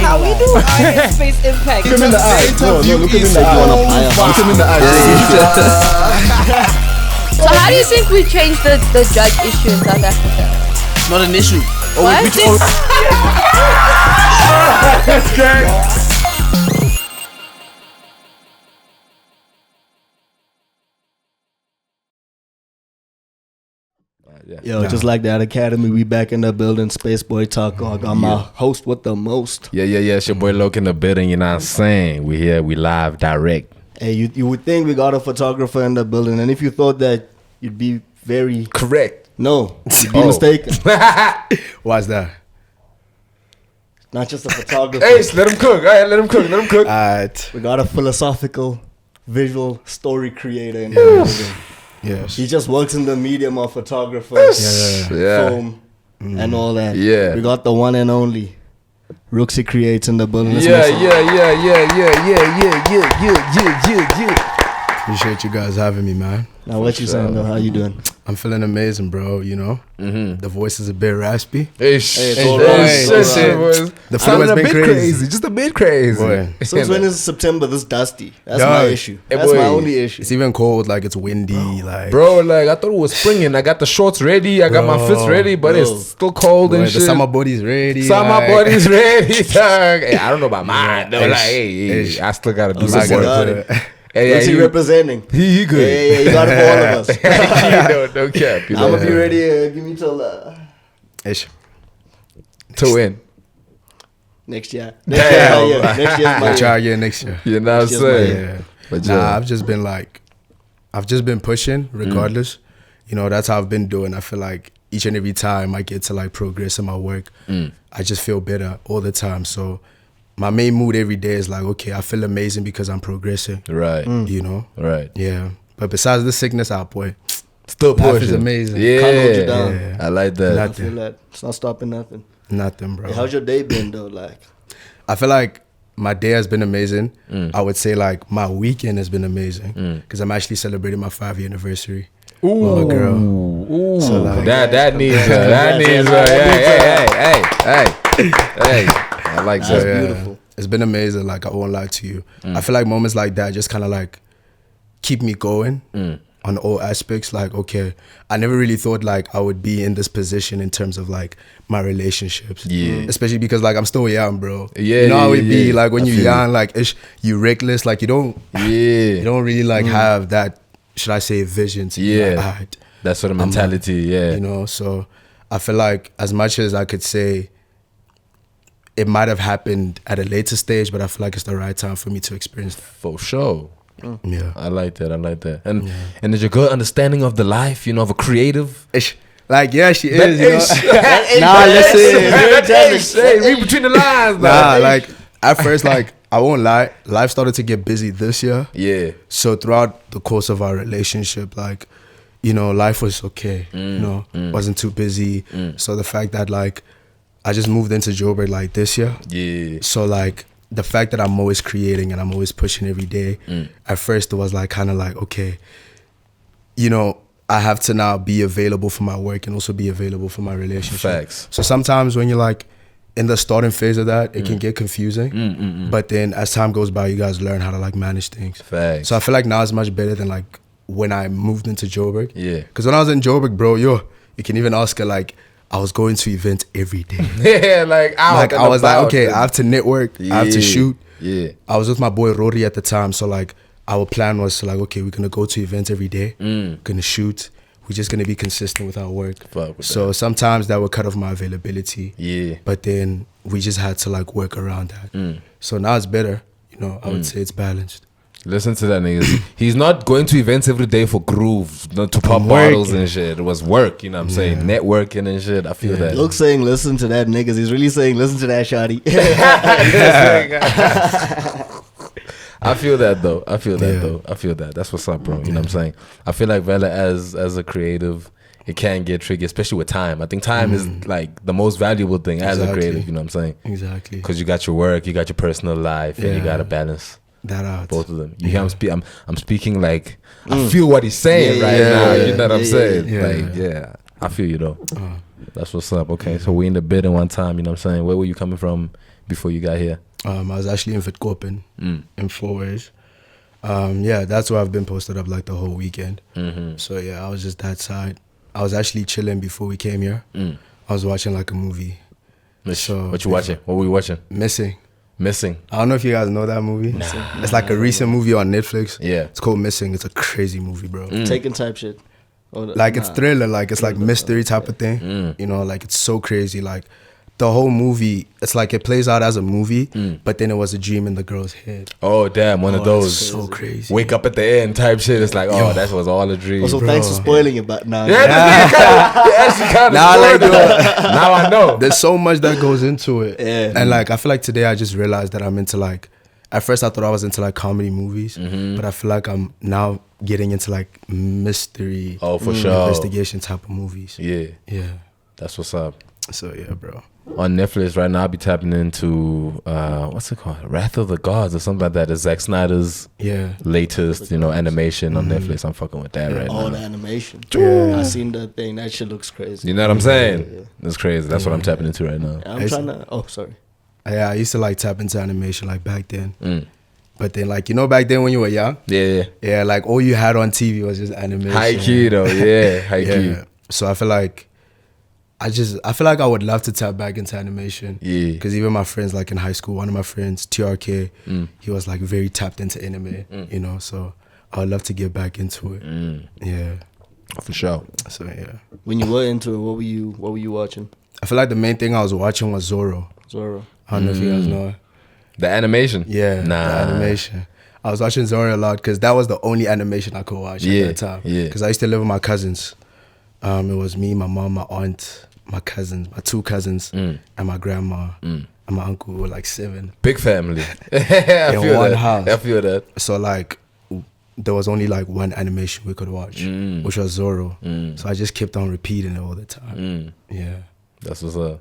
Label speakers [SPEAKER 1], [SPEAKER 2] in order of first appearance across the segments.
[SPEAKER 1] how we do our Spaceimpact.
[SPEAKER 2] Look him in the eye. No, look him in the eye. Look him in the eye.
[SPEAKER 1] So how do you think we changed the drug issue in South Africa?
[SPEAKER 3] Not an issue.
[SPEAKER 1] What?
[SPEAKER 2] That's great. Yo, just like that academy, we back in the building. Space Boy Talk. I got my host with the most.
[SPEAKER 4] Yeah. It's your boy Loke in the building. You know what I'm saying? We here. We live, direct.
[SPEAKER 2] Hey, you would think we got a photographer in the building, and if you thought that, you'd be very
[SPEAKER 4] correct.
[SPEAKER 2] No, you'd be mistaken.
[SPEAKER 5] Why's that?
[SPEAKER 2] Not just a photographer.
[SPEAKER 4] Hey, let him cook. All right, let him cook.
[SPEAKER 5] Alright.
[SPEAKER 2] We got a philosophical, visual story creator in the building.
[SPEAKER 5] Yes.
[SPEAKER 2] He just works in the medium of photography, film, and all that.
[SPEAKER 4] Yeah.
[SPEAKER 2] We got the one and only Rhuxicreates in the building.
[SPEAKER 4] Yeah.
[SPEAKER 5] Appreciate you guys having me, man.
[SPEAKER 2] Now, what you saying, though? How you doing?
[SPEAKER 5] I'm feeling amazing, bro. You know, the voice is a bit raspy.
[SPEAKER 2] It's all right.
[SPEAKER 5] The flu has been crazy.
[SPEAKER 4] Just a bit crazy.
[SPEAKER 5] Boy.
[SPEAKER 2] Since when is September this dusty? That's
[SPEAKER 5] Yo,
[SPEAKER 2] my issue. That's my only issue.
[SPEAKER 5] It's even cold, like it's windy,
[SPEAKER 4] Bro, like I thought it was springing. I got the shorts ready. I got my fits ready, but it's still cold and
[SPEAKER 5] the
[SPEAKER 4] shit.
[SPEAKER 5] summer body's ready.
[SPEAKER 4] Summer body's ready, dog. Hey, I don't know about mine. Though. Like, hey, I still gotta do some work.
[SPEAKER 2] Hey, what's he representing?
[SPEAKER 4] He good.
[SPEAKER 2] Yeah, you got it for all of us.
[SPEAKER 4] no cap.
[SPEAKER 2] I'm gonna be ready. Give me till
[SPEAKER 4] to win
[SPEAKER 2] next year. Next year,
[SPEAKER 5] Next year, next year.
[SPEAKER 4] You know what I'm saying?
[SPEAKER 5] Yeah. But I've just been pushing regardless. You know, that's how I've been doing. I feel like each and every time I get to like progress in my work, I just feel better all the time. So my main mood every day is like, okay, I feel amazing because I'm progressing.
[SPEAKER 4] Right.
[SPEAKER 5] You know?
[SPEAKER 4] Right.
[SPEAKER 5] Yeah. But besides the sickness, boy,
[SPEAKER 4] still pushing.
[SPEAKER 5] life is amazing.
[SPEAKER 4] Yeah.
[SPEAKER 2] Can't hold you down.
[SPEAKER 5] Yeah.
[SPEAKER 4] I like that.
[SPEAKER 2] I feel that. It's not stopping nothing.
[SPEAKER 5] Nothing, bro.
[SPEAKER 2] Hey, how's your day been, though? Like,
[SPEAKER 5] I feel like my day has been amazing. I would say like my weekend has been amazing because I'm actually celebrating my 5-year anniversary.
[SPEAKER 4] Ooh.
[SPEAKER 5] With my girl.
[SPEAKER 4] Ooh.
[SPEAKER 5] So like,
[SPEAKER 4] that needs hey. I like
[SPEAKER 2] that's
[SPEAKER 4] that.
[SPEAKER 2] beautiful.
[SPEAKER 5] It's been amazing. Like, I won't lie to you. I feel like moments like that just kind of like keep me going on all aspects. Like, okay, I never really thought like I would be in this position in terms of like my relationships.
[SPEAKER 4] Yeah.
[SPEAKER 5] Especially because like I'm still young, bro.
[SPEAKER 4] Yeah.
[SPEAKER 5] You know how it be like when you're young, like you reckless, like you don't really like have that, should I say, vision to be like, alright,
[SPEAKER 4] that sort of mentality.
[SPEAKER 5] You know, so I feel like as much as I could say it might have happened at a later stage, but I feel like it's the right time for me to experience that.
[SPEAKER 4] For sure.
[SPEAKER 5] Yeah.
[SPEAKER 4] I like that. And there's a good understanding of the life, you know, of a creative.
[SPEAKER 5] Like, yeah, she is, you know?
[SPEAKER 4] Listen. Read between the lines.
[SPEAKER 5] Like, at first, like, I won't lie, life started to get busy this year.
[SPEAKER 4] Yeah.
[SPEAKER 5] So throughout the course of our relationship, like, you know, life was okay. You know, wasn't too busy. So the fact that, like, I just moved into Joburg like this year.
[SPEAKER 4] Yeah.
[SPEAKER 5] So like the fact that I'm always creating and I'm always pushing every day, at first it was like kind of like, okay, you know, I have to now be available for my work and also be available for my relationship.
[SPEAKER 4] Facts.
[SPEAKER 5] So sometimes when you're like in the starting phase of that, it can get confusing. But then as time goes by, you guys learn how to like manage things.
[SPEAKER 4] Facts.
[SPEAKER 5] So I feel like now it's much better than like when I moved into Joburg.
[SPEAKER 4] Yeah.
[SPEAKER 5] Because when I was in Joburg, bro, you can even ask her like, I was going to events every day.
[SPEAKER 4] Yeah, like
[SPEAKER 5] I was like, okay, I have to network, I have to shoot.
[SPEAKER 4] Yeah.
[SPEAKER 5] I was with my boy Rory at the time, so like our plan was to like, okay, we're gonna go to events every day, gonna shoot. We're just gonna be consistent with our work. So sometimes that would cut off my availability.
[SPEAKER 4] Yeah.
[SPEAKER 5] But then we just had to like work around that. So now it's better, you know. I would say it's balanced.
[SPEAKER 4] Listen to that nigga. He's not going to events every day for grooves, not to pop bottles and shit. It was work, you know what I'm saying? Networking and shit. I feel that.
[SPEAKER 2] Luke's saying listen to that, niggas. He's really saying listen to that, shawty.
[SPEAKER 4] I feel that though. I feel that. That's what's up, bro. You know what I'm saying? I feel like Vela as a creative, it can get tricky, especially with time. I think time is like the most valuable thing as a creative, you know what I'm saying?
[SPEAKER 5] Exactly.
[SPEAKER 4] Because you got your work, you got your personal life, and you got to balance
[SPEAKER 5] that out.
[SPEAKER 4] Both of them. You hear I'm speaking like I feel what he's saying right now. You know what I'm saying? Like, I feel you though. That's what's up. Okay, so we in the building one time. You know what I'm saying? Where were you coming from before you got here?
[SPEAKER 5] I was actually in Vitkopen in 4 ways. Yeah, that's where I've been posted up like the whole weekend. So yeah, I was just that side. I was actually chilling before we came here. I was watching like a movie. So
[SPEAKER 4] what you watching? What were you watching?
[SPEAKER 5] Missing.
[SPEAKER 4] I
[SPEAKER 5] don't know if you guys know that movie. It's like a recent movie on Netflix.
[SPEAKER 4] Yeah.
[SPEAKER 5] It's called Missing. It's a crazy movie, bro.
[SPEAKER 2] Taken type shit.
[SPEAKER 5] Like it's thriller, like it's like mystery type of thing. You know, like it's so crazy. Like the whole movie, it's like it plays out as a movie, but then it was a dream in the girl's head.
[SPEAKER 4] Oh damn, one of those.
[SPEAKER 5] So crazy.
[SPEAKER 4] Wake up at the end type shit. It's like, oh, that was all a dream.
[SPEAKER 2] Also, thanks for spoiling it, but now.
[SPEAKER 4] Now I know.
[SPEAKER 5] There's so much that goes into it.
[SPEAKER 2] Yeah.
[SPEAKER 5] And like I feel like today I just realized that I'm into like, at first I thought I was into like comedy movies, but I feel like I'm now getting into like mystery,
[SPEAKER 4] for sure,
[SPEAKER 5] investigation type of movies.
[SPEAKER 4] Yeah.
[SPEAKER 5] That's
[SPEAKER 4] what's up.
[SPEAKER 5] So yeah, bro.
[SPEAKER 4] On Netflix right now, I'll be tapping into what's it called, Wrath of the Gods or something like that. It's Zack Snyder's latest, animation on Netflix. I'm fucking with that right now.
[SPEAKER 2] All the animation.
[SPEAKER 5] Yeah.
[SPEAKER 2] I seen that thing. That shit looks crazy.
[SPEAKER 4] You know what I'm saying? It's crazy. That's what I'm tapping into right now.
[SPEAKER 2] I'm trying to. Oh, sorry.
[SPEAKER 5] Yeah, I used to like tap into animation like back then. But then like, back then when you were young, yeah, like all you had on TV was just animation.
[SPEAKER 4] High key though, high key.
[SPEAKER 5] So I feel like I would love to tap back into animation.
[SPEAKER 4] Yeah.
[SPEAKER 5] Because even my friends, like in high school, one of my friends, TRK, he was like very tapped into anime, so I would love to get back into it. Yeah.
[SPEAKER 4] For sure.
[SPEAKER 5] So yeah.
[SPEAKER 2] When you were into it, what were you watching?
[SPEAKER 5] I feel like the main thing I was watching was Zorro. I don't know if you guys know it.
[SPEAKER 4] The animation?
[SPEAKER 5] Yeah. The animation. I was watching Zorro a lot because that was the only animation I could watch at that time. Yeah. Because I used to live with my cousins. It was me, my mom, my aunt, my cousins, my 2 cousins, and my grandma and my uncle. We were like 7.
[SPEAKER 4] Big family.
[SPEAKER 5] In one house.
[SPEAKER 4] I feel that.
[SPEAKER 5] So like, there was only like one animation we could watch, which was Zorro. So I just kept on repeating it all the time. Yeah.
[SPEAKER 4] That's what's up.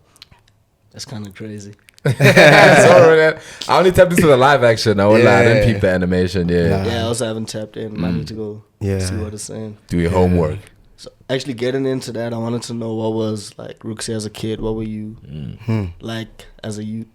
[SPEAKER 2] That's kind of crazy.
[SPEAKER 4] Zorro, I only tapped into the live action. I won't lie, I didn't peep the animation. Yeah,
[SPEAKER 2] I also haven't tapped in. I need to go see what it's saying.
[SPEAKER 4] Do your homework.
[SPEAKER 2] So actually getting into that, I wanted to know what was like Rhuxie as a kid. What were you like as a youth?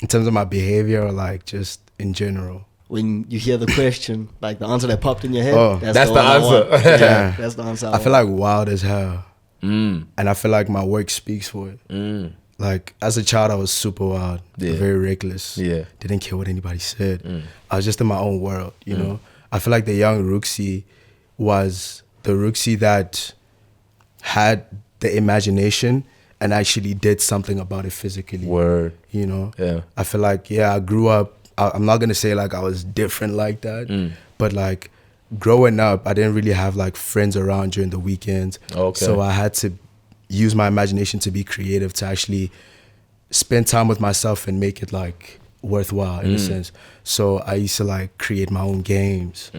[SPEAKER 5] In terms of my behavior, or like just in general.
[SPEAKER 2] When you hear the question, like the answer that popped in your head,
[SPEAKER 4] that's the answer.
[SPEAKER 2] Yeah, that's the answer.
[SPEAKER 5] I feel like wild as hell, and I feel like my work speaks for it. Like as a child, I was super wild, very reckless. Didn't care what anybody said. I was just in my own world, you know. I feel like the young Rhuxie was the Rhuxie that had the imagination and actually did something about it physically.
[SPEAKER 4] Word.
[SPEAKER 5] You know?
[SPEAKER 4] Yeah.
[SPEAKER 5] I feel like, I grew up, I'm not going to say like I was different like that, but like growing up, I didn't really have like friends around during the weekends.
[SPEAKER 4] Okay.
[SPEAKER 5] So I had to use my imagination to be creative, to actually spend time with myself and make it like worthwhile in a sense. So I used to like create my own games.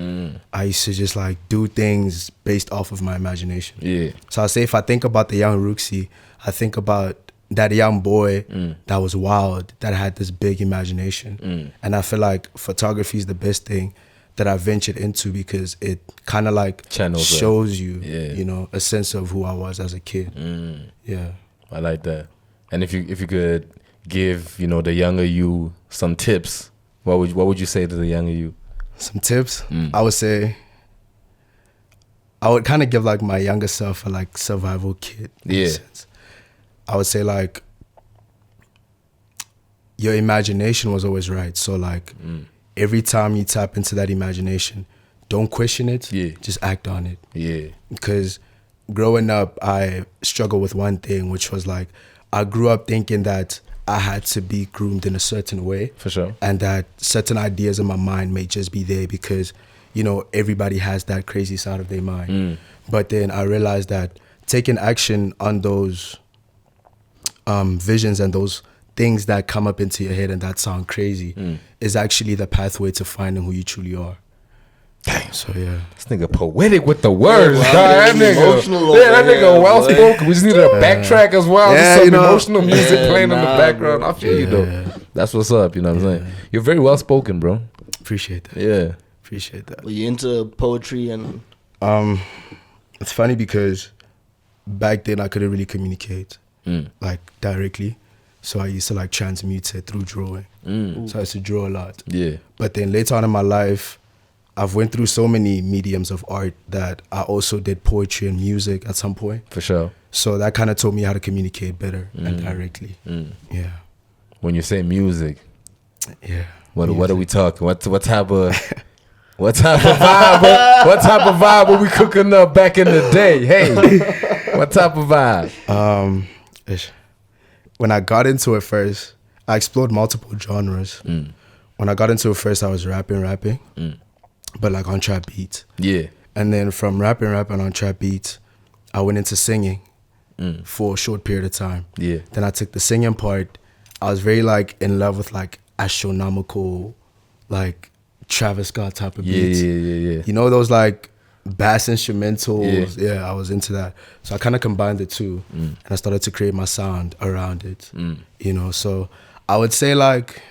[SPEAKER 5] I used to just like do things based off of my imagination. Yeah. So I say if I think about the young Rhuxie, I think about that young boy that was wild, that had this big imagination. And I feel like photography is the best thing that I ventured into because it kind of like shows you, you know, a sense of who I was as a kid. Yeah.
[SPEAKER 4] I like that. And if you could give, you know, the younger you some tips, what would you say to the younger you?
[SPEAKER 5] Some tips? I would say I would kind of give like my younger self a like survival kit. In a sense. I would say like your imagination was always right. So like every time you tap into that imagination, don't question it. Just act on it. Yeah. Because growing up, I struggled with one thing, which was like I grew up thinking that I had to be groomed in a certain way.
[SPEAKER 4] For sure.
[SPEAKER 5] And that certain ideas in my mind may just be there because, you know, everybody has that crazy side of their mind. But then I realized that taking action on those visions and those things that come up into your head and that sound crazy is actually the pathway to finding who you truly are.
[SPEAKER 4] Damn.
[SPEAKER 5] So yeah.
[SPEAKER 4] This nigga poetic with the words,
[SPEAKER 2] Yeah,
[SPEAKER 4] that nigga well spoken. We just needed a backtrack as well.
[SPEAKER 5] Yeah,
[SPEAKER 4] just some
[SPEAKER 5] you know.
[SPEAKER 4] emotional music playing in the background. I feel you though. That's what's up, you know what I'm saying? You're very well spoken, bro.
[SPEAKER 5] Appreciate that.
[SPEAKER 4] Yeah.
[SPEAKER 5] Appreciate that.
[SPEAKER 2] Were you into poetry and
[SPEAKER 5] it's funny because back then I couldn't really communicate like directly. So I used to like transmute it through drawing. So I used to draw a lot.
[SPEAKER 4] Yeah.
[SPEAKER 5] But then later on in my life, I've went through so many mediums of art that I also did poetry and music at some point.
[SPEAKER 4] For sure.
[SPEAKER 5] So that kind of taught me how to communicate better and directly. Yeah.
[SPEAKER 4] When you say music,
[SPEAKER 5] Yeah.
[SPEAKER 4] what are we talking? What type of what type of vibe? What type of vibe were we cooking up back in the day? Hey, what type of vibe?
[SPEAKER 5] When I got into it first, I explored multiple genres. When I got into it first, I was rapping, but like on trap beats.
[SPEAKER 4] Yeah.
[SPEAKER 5] And then from rapping on trap beats, I went into singing for a short period of time.
[SPEAKER 4] Yeah.
[SPEAKER 5] Then I took the singing part. I was very like in love with like astronomical, like Travis Scott type of beats.
[SPEAKER 4] Yeah.
[SPEAKER 5] You know those like bass instrumentals. Yeah, I was into that. So I kind of combined the two, and I started to create my sound around it. You know, so I would say like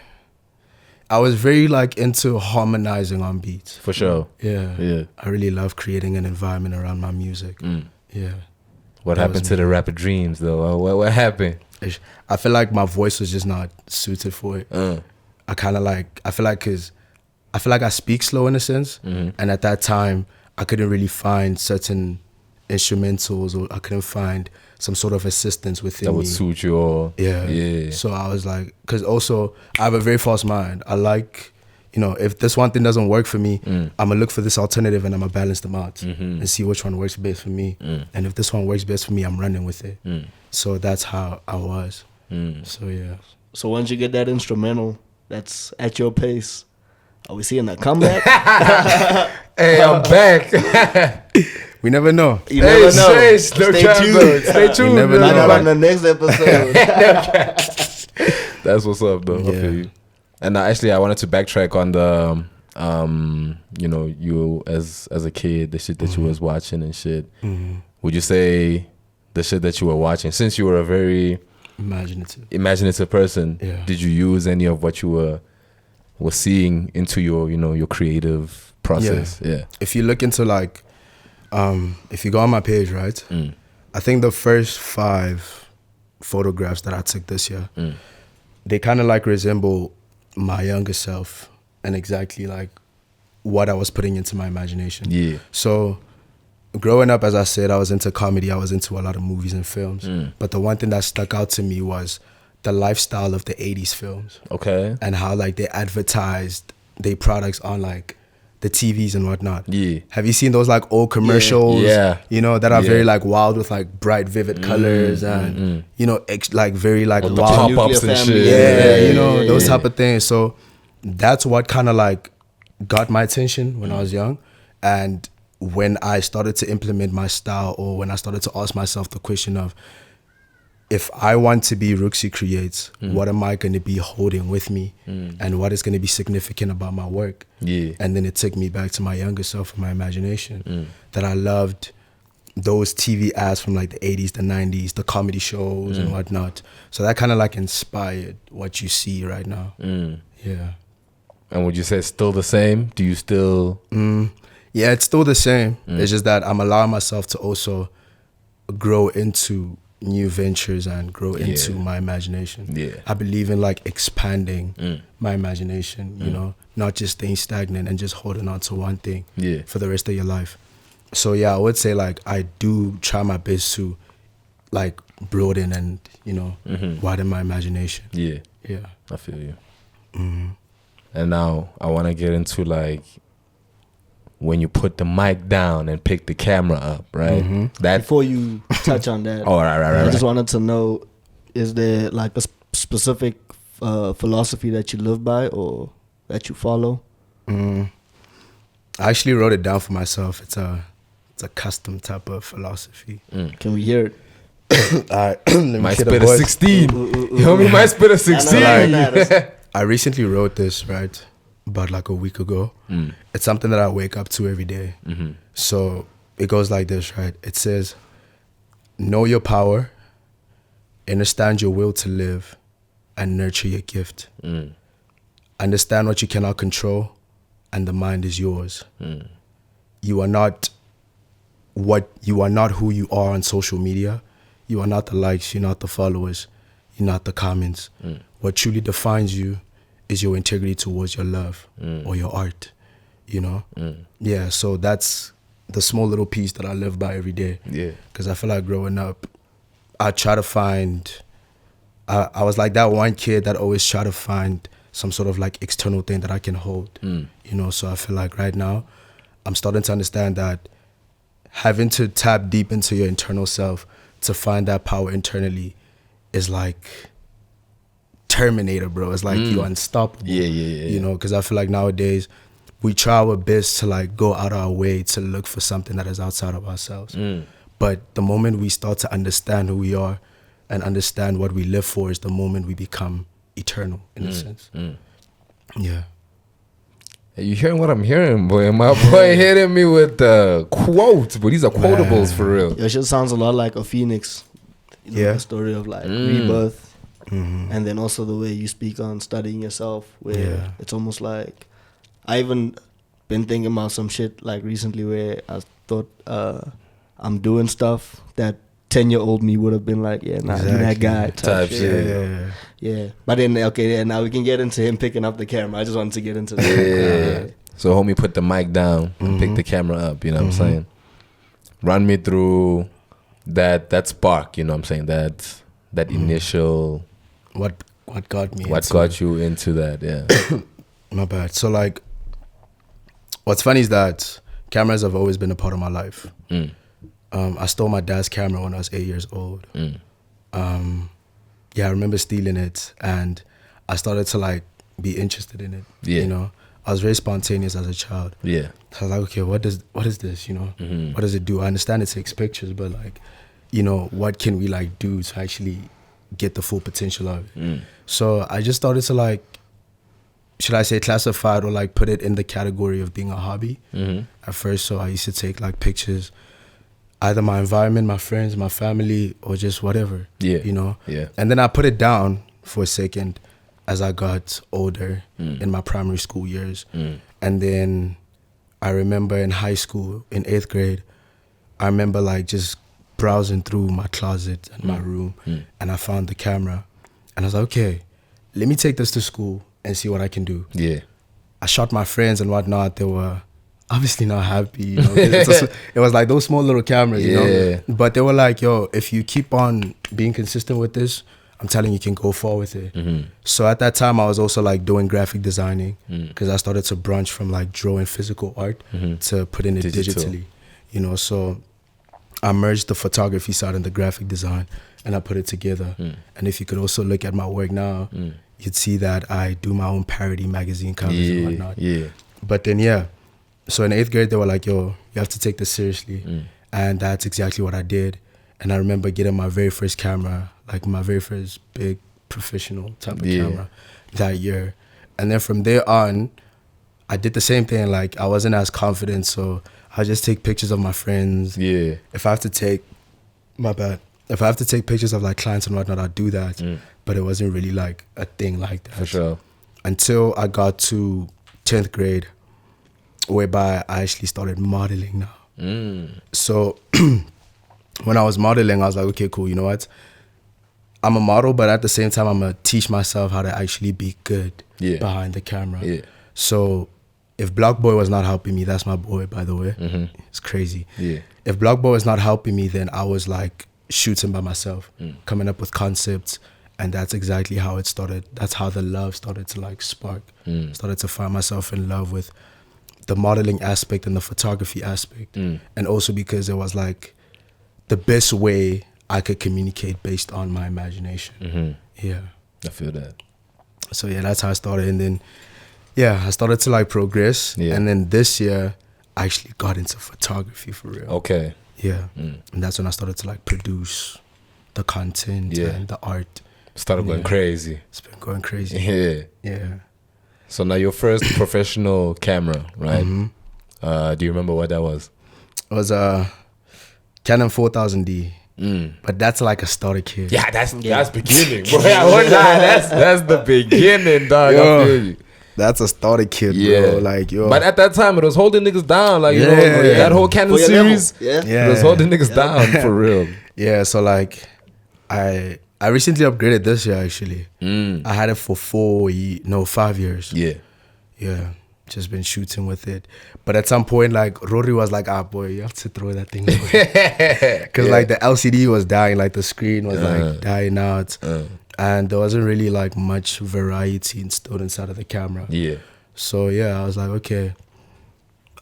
[SPEAKER 5] I was very like into harmonizing on beats.
[SPEAKER 4] For sure.
[SPEAKER 5] Yeah. I really love creating an environment around my music. Yeah.
[SPEAKER 4] What happened to the rapper dreams though? What happened?
[SPEAKER 5] I feel like my voice was just not suited for it. I kind of like, I feel like I speak slow in a sense. And at that time, I couldn't really find certain instrumentals, or I couldn't find some sort of assistance within
[SPEAKER 4] That
[SPEAKER 5] me.
[SPEAKER 4] would suit you all.
[SPEAKER 5] Yeah. So I was like, because also I have a very fast mind. I like, you know, if this one thing doesn't work for me, I'm gonna look for this alternative and I'm gonna balance them out and see which one works best for me. And if this one works best for me, I'm running with it. So that's how I was. So yeah.
[SPEAKER 2] So once you get that instrumental that's at your pace, are we seeing a comeback?
[SPEAKER 4] Hey, I'm back.
[SPEAKER 5] We never know.
[SPEAKER 2] You never know.
[SPEAKER 4] Stay tuned. Stay tuned.
[SPEAKER 5] You never
[SPEAKER 2] Find
[SPEAKER 5] know.
[SPEAKER 2] out on the next episode.
[SPEAKER 4] That's what's up, though. I feel you. And actually, I wanted to backtrack on the, you know, you as a kid, the shit that you was watching and shit. Would you say the shit that you were watching, since you were a very imaginative person, did you use any of what you were seeing into your, you know, your creative process? Yeah.
[SPEAKER 5] If you look into like, if you go on my page, right? I think the first 5 photographs that I took this year, they kind of like resemble my younger self and exactly like what I was putting into my imagination.
[SPEAKER 4] Yeah.
[SPEAKER 5] So growing up, as I said, I was into comedy. I was into a lot of movies and films. But the one thing that stuck out to me was the lifestyle of the 80s films.
[SPEAKER 4] Okay.
[SPEAKER 5] And how like they advertised their products on like the TVs and whatnot.
[SPEAKER 4] Yeah.
[SPEAKER 5] Have you seen those like old commercials?
[SPEAKER 4] Yeah.
[SPEAKER 5] You know, that are very like wild with like bright, vivid colors and, you know, like very like
[SPEAKER 4] The
[SPEAKER 5] wild.
[SPEAKER 4] pop-ups and shit.
[SPEAKER 5] Yeah, you know, those type of things. So that's what kind of like got my attention when I was young. And when I started to implement my style, or when I started to ask myself the question of, if I want to be Rhuxicreates, what am I going to be holding with me, and what is going to be significant about my work?
[SPEAKER 4] Yeah.
[SPEAKER 5] And then it took me back to my younger self and my imagination, that I loved those TV ads from like the 80s, the 90s, the comedy shows and whatnot. So that kind of like inspired what you see right now. Yeah.
[SPEAKER 4] And would you say it's still the same? Do you still...
[SPEAKER 5] Yeah, it's still the same. It's just that I'm allowing myself to also grow into new ventures and grow into my imagination.
[SPEAKER 4] Yeah.
[SPEAKER 5] I believe in like expanding my imagination, you know, not just staying stagnant and just holding on to one thing for the rest of your life. So yeah, I would say like I do try my best to like broaden and, you know, widen my imagination.
[SPEAKER 4] Yeah.
[SPEAKER 5] Yeah.
[SPEAKER 4] I feel you. And now I want to get into like when you put the mic down and pick the camera up, right? That
[SPEAKER 2] Before you touch on that,
[SPEAKER 4] right.
[SPEAKER 2] I just wanted to know, is there like a specific philosophy that you live by or that you follow?
[SPEAKER 5] I actually wrote it down for myself. It's a custom type of philosophy.
[SPEAKER 2] Can we hear it?
[SPEAKER 5] All right, let me
[SPEAKER 4] might
[SPEAKER 5] get a
[SPEAKER 4] spit a
[SPEAKER 5] voice.
[SPEAKER 4] 16. You know me, might spit a 16.
[SPEAKER 5] I recently wrote this, right, about like a week ago. It's something that I wake up to every day. So it goes like this, right? It says, know your power, understand your will to live, and nurture your gift. Understand what you cannot control, and the mind is yours. You are not you are not who you are on social media. You are not the likes, you're not the followers, you're not the comments. What truly defines you is your integrity towards your love or your art, you know? Yeah, so that's the small little piece that I live by every day.
[SPEAKER 4] Yeah.
[SPEAKER 5] Because I feel like growing up, I try to find, I was like that one kid that always try to find some sort of like external thing that I can hold, you know? So I feel like right now, I'm starting to understand that having to tap deep into your internal self to find that power internally is like Terminator, bro. It's like you're unstoppable.
[SPEAKER 4] Yeah.
[SPEAKER 5] You know, because I feel like nowadays we try our best to like go out our way to look for something that is outside of ourselves. But the moment we start to understand who we are and understand what we live for is the moment we become eternal in a sense. Yeah.
[SPEAKER 4] Hey, you hearing what I'm hearing, boy? My boy hitting me with quotes, but these are quotables for real.
[SPEAKER 2] Your shit sounds a lot like a phoenix. You know,
[SPEAKER 5] Yeah.
[SPEAKER 2] the story of like rebirth, and then also the way you speak on studying yourself, where it's almost like I even been thinking about some shit like recently where I thought I'm doing stuff that 10-year-old me would have been like, yeah, nah, you that guy type shit. Yeah. But then now we can get into him picking up the camera. I just wanted to get into that.
[SPEAKER 4] Yeah. So homie put the mic down and pick the camera up, you know what I'm saying? Run me through that spark, you know what I'm saying? That initial
[SPEAKER 5] What got me
[SPEAKER 4] what
[SPEAKER 5] into
[SPEAKER 4] got you into that, yeah.
[SPEAKER 5] My bad. So like, what's funny is that cameras have always been a part of my life. I stole my dad's camera when I was 8 years old. Yeah, I remember stealing it, and I started to like be interested in it.
[SPEAKER 4] Yeah.
[SPEAKER 5] You know, I was very spontaneous as a child.
[SPEAKER 4] Yeah.
[SPEAKER 5] So I was like, okay, what is this? You know, what does it do? I understand it takes pictures, but like, you know, what can we like do to actually get the full potential of it? So I just started to like, should I say classify it or like put it in the category of being a hobby at first. So I used to take like pictures, either my environment, my friends, my family, or just whatever.
[SPEAKER 4] Yeah.
[SPEAKER 5] You know?
[SPEAKER 4] Yeah.
[SPEAKER 5] And then I put it down for a second as I got older in my primary school years. And then I remember in high school, in 8th grade, I remember like just browsing through my closet and my room, and I found the camera. And I was like, okay, let me take this to school and see what I can do.
[SPEAKER 4] Yeah.
[SPEAKER 5] I shot my friends and whatnot. They were obviously not happy, you know. It was like those small little cameras, you know. But they were like, yo, if you keep on being consistent with this, I'm telling you, you can go far with it. So at that time, I was also like doing graphic designing because I started to branch from like drawing physical art to putting it digitally, you know. So I merged the photography side and the graphic design, and I put it together. And if you could also look at my work now, you'd see that I do my own parody magazine covers and whatnot.
[SPEAKER 4] Yeah.
[SPEAKER 5] But then, yeah. So in 8th grade, they were like, yo, you have to take this seriously. And that's exactly what I did. And I remember getting my very first camera, like my very first big professional type of camera that year. And then from there on, I did the same thing. Like, I wasn't as confident, so I just take pictures of my friends.
[SPEAKER 4] Yeah.
[SPEAKER 5] If I have to take, my bad. If I have to take pictures of like clients and whatnot, I'll do that. But it wasn't really like a thing like that.
[SPEAKER 4] For sure.
[SPEAKER 5] Until I got to 10th grade, whereby I actually started modeling now. So when I was modeling, I was like, okay, cool, you know what? I'm a model, but at the same time, I'm going to teach myself how to actually be good behind the camera. Yeah. So if Block Boy was not helping me, that's my boy, by the way. It's crazy. Yeah. If Block Boy was not helping me, then I was like shooting by myself, coming up with concepts. And that's exactly how it started. That's how the love started to like spark. Started to find myself in love with the modeling aspect and the photography aspect. And also because it was like the best way I could communicate based on my imagination. Yeah.
[SPEAKER 4] I feel that.
[SPEAKER 5] So yeah, that's how I started. And then, yeah, I started to like progress. Yeah. And then this year, I actually got into photography for real.
[SPEAKER 4] Okay.
[SPEAKER 5] Yeah. And that's when I started to like produce the content and the art.
[SPEAKER 4] Started going crazy.
[SPEAKER 5] It's been going crazy.
[SPEAKER 4] Yeah.
[SPEAKER 5] Yeah.
[SPEAKER 4] So now your first professional camera, right? Do you remember what that was?
[SPEAKER 5] It was a Canon 4000D. But that's like a starter kit.
[SPEAKER 4] Yeah, that's beginning, bro. I won't lie. That's the beginning, dog.
[SPEAKER 5] Yo, That's a starter kit, bro. Like, yo.
[SPEAKER 4] But at that time, it was holding niggas down. Like, you know, that whole Canon
[SPEAKER 2] For your
[SPEAKER 4] series,
[SPEAKER 2] level.
[SPEAKER 4] it was holding niggas down for real.
[SPEAKER 5] Yeah, so like, I recently upgraded this year actually. I had it for 5 years. Yeah, just been shooting with it. But at some point, like Rory was like, boy, you have to throw that thing away. Because like the LCD was dying, like the screen was like dying out. And there wasn't really like much variety installed inside of the camera. So yeah, I was like, okay.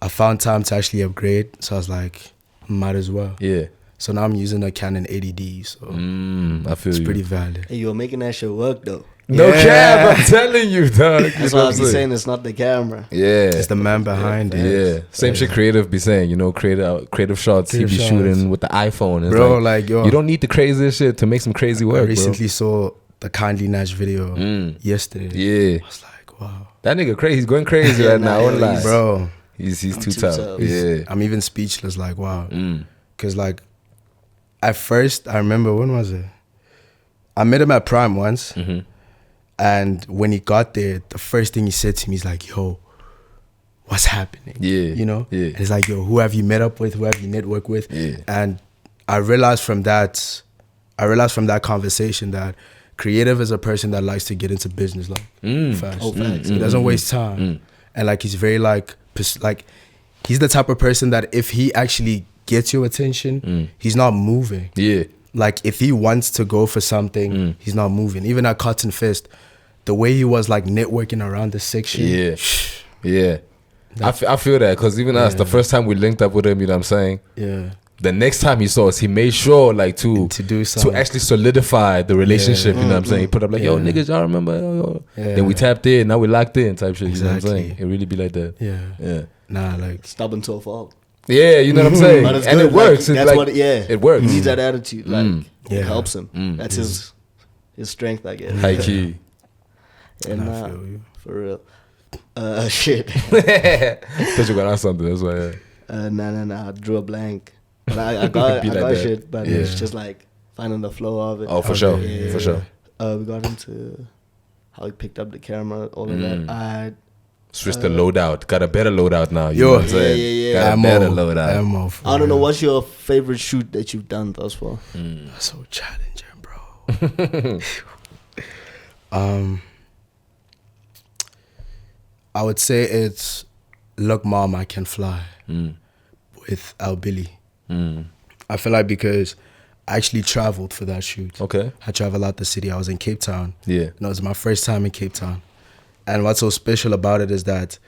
[SPEAKER 5] I found time to actually upgrade. So I was like, might as well. So now I'm using a Canon 80D. So
[SPEAKER 4] I feel
[SPEAKER 5] it's pretty valid.
[SPEAKER 2] Hey, you're making that shit work though.
[SPEAKER 4] No cap, I'm telling you, dog.
[SPEAKER 2] That's why I be saying it's not the camera.
[SPEAKER 5] It's the man behind it.
[SPEAKER 4] Same shit Creative be saying, you know, creative shots he be shooting with the iPhone. It's
[SPEAKER 5] bro, like yo,
[SPEAKER 4] you don't need the craziest shit to make some crazy work.
[SPEAKER 5] I recently saw the Kindly Nash video yesterday. I was like, wow.
[SPEAKER 4] That nigga crazy. He's going crazy right now. Won't lie.
[SPEAKER 5] Bro.
[SPEAKER 4] He's too tough.
[SPEAKER 5] I'm even speechless, like wow. Cause like at first I remember, when was it? I met him at Prime once. And when he got there, the first thing he said to me is like, yo, what's happening? You know? And it's like, yo, who have you met up with? Who have you networked with? And I realized from that conversation that Creative is a person that likes to get into business like fast. He doesn't waste time. And like he's very like he's the type of person that if he actually gets your attention, he's not moving. Like if he wants to go for something, he's not moving. Even at Cotton Fest, the way he was like networking around the section.
[SPEAKER 4] I feel that because even us, the first time we linked up with him, you know what I'm saying? The next time he saw us, he made sure like to do something, to actually solidify the relationship, you know what I'm saying? He put up like, yo, niggas, y'all remember? Yo. Then we tapped in, now we locked in type shit, you know what I'm saying? It really be like that.
[SPEAKER 5] Nah, like
[SPEAKER 2] stubborn to a fault.
[SPEAKER 4] Yeah, you know what I'm saying?
[SPEAKER 2] But it's
[SPEAKER 4] and
[SPEAKER 2] good.
[SPEAKER 4] it works.
[SPEAKER 2] Like, that's
[SPEAKER 4] like,
[SPEAKER 2] what
[SPEAKER 4] it works.
[SPEAKER 2] He needs that attitude. Like it helps him. That's his strength, I guess.
[SPEAKER 4] High key.
[SPEAKER 2] And
[SPEAKER 5] I feel you.
[SPEAKER 2] for real. Shit.
[SPEAKER 4] Thought you got something, that's why.
[SPEAKER 2] Nah. I drew a blank. But I got shit, but it's just like finding the flow of it.
[SPEAKER 4] Oh, for sure. For sure.
[SPEAKER 2] We got into how he picked up the camera, all of that.
[SPEAKER 4] Switched the loadout. Got a better loadout now. You
[SPEAKER 5] Yo,
[SPEAKER 4] know what I'm saying? Got a better loadout.
[SPEAKER 2] I don't know, what's your favorite shoot that you've done thus far?
[SPEAKER 5] That's so challenging, bro. I would say it's Look Mom, I Can Fly with Al Billy. I feel like because I actually traveled for that shoot. I traveled out the city. I was in Cape Town. And it was my first time in Cape Town. And what's so special about it is that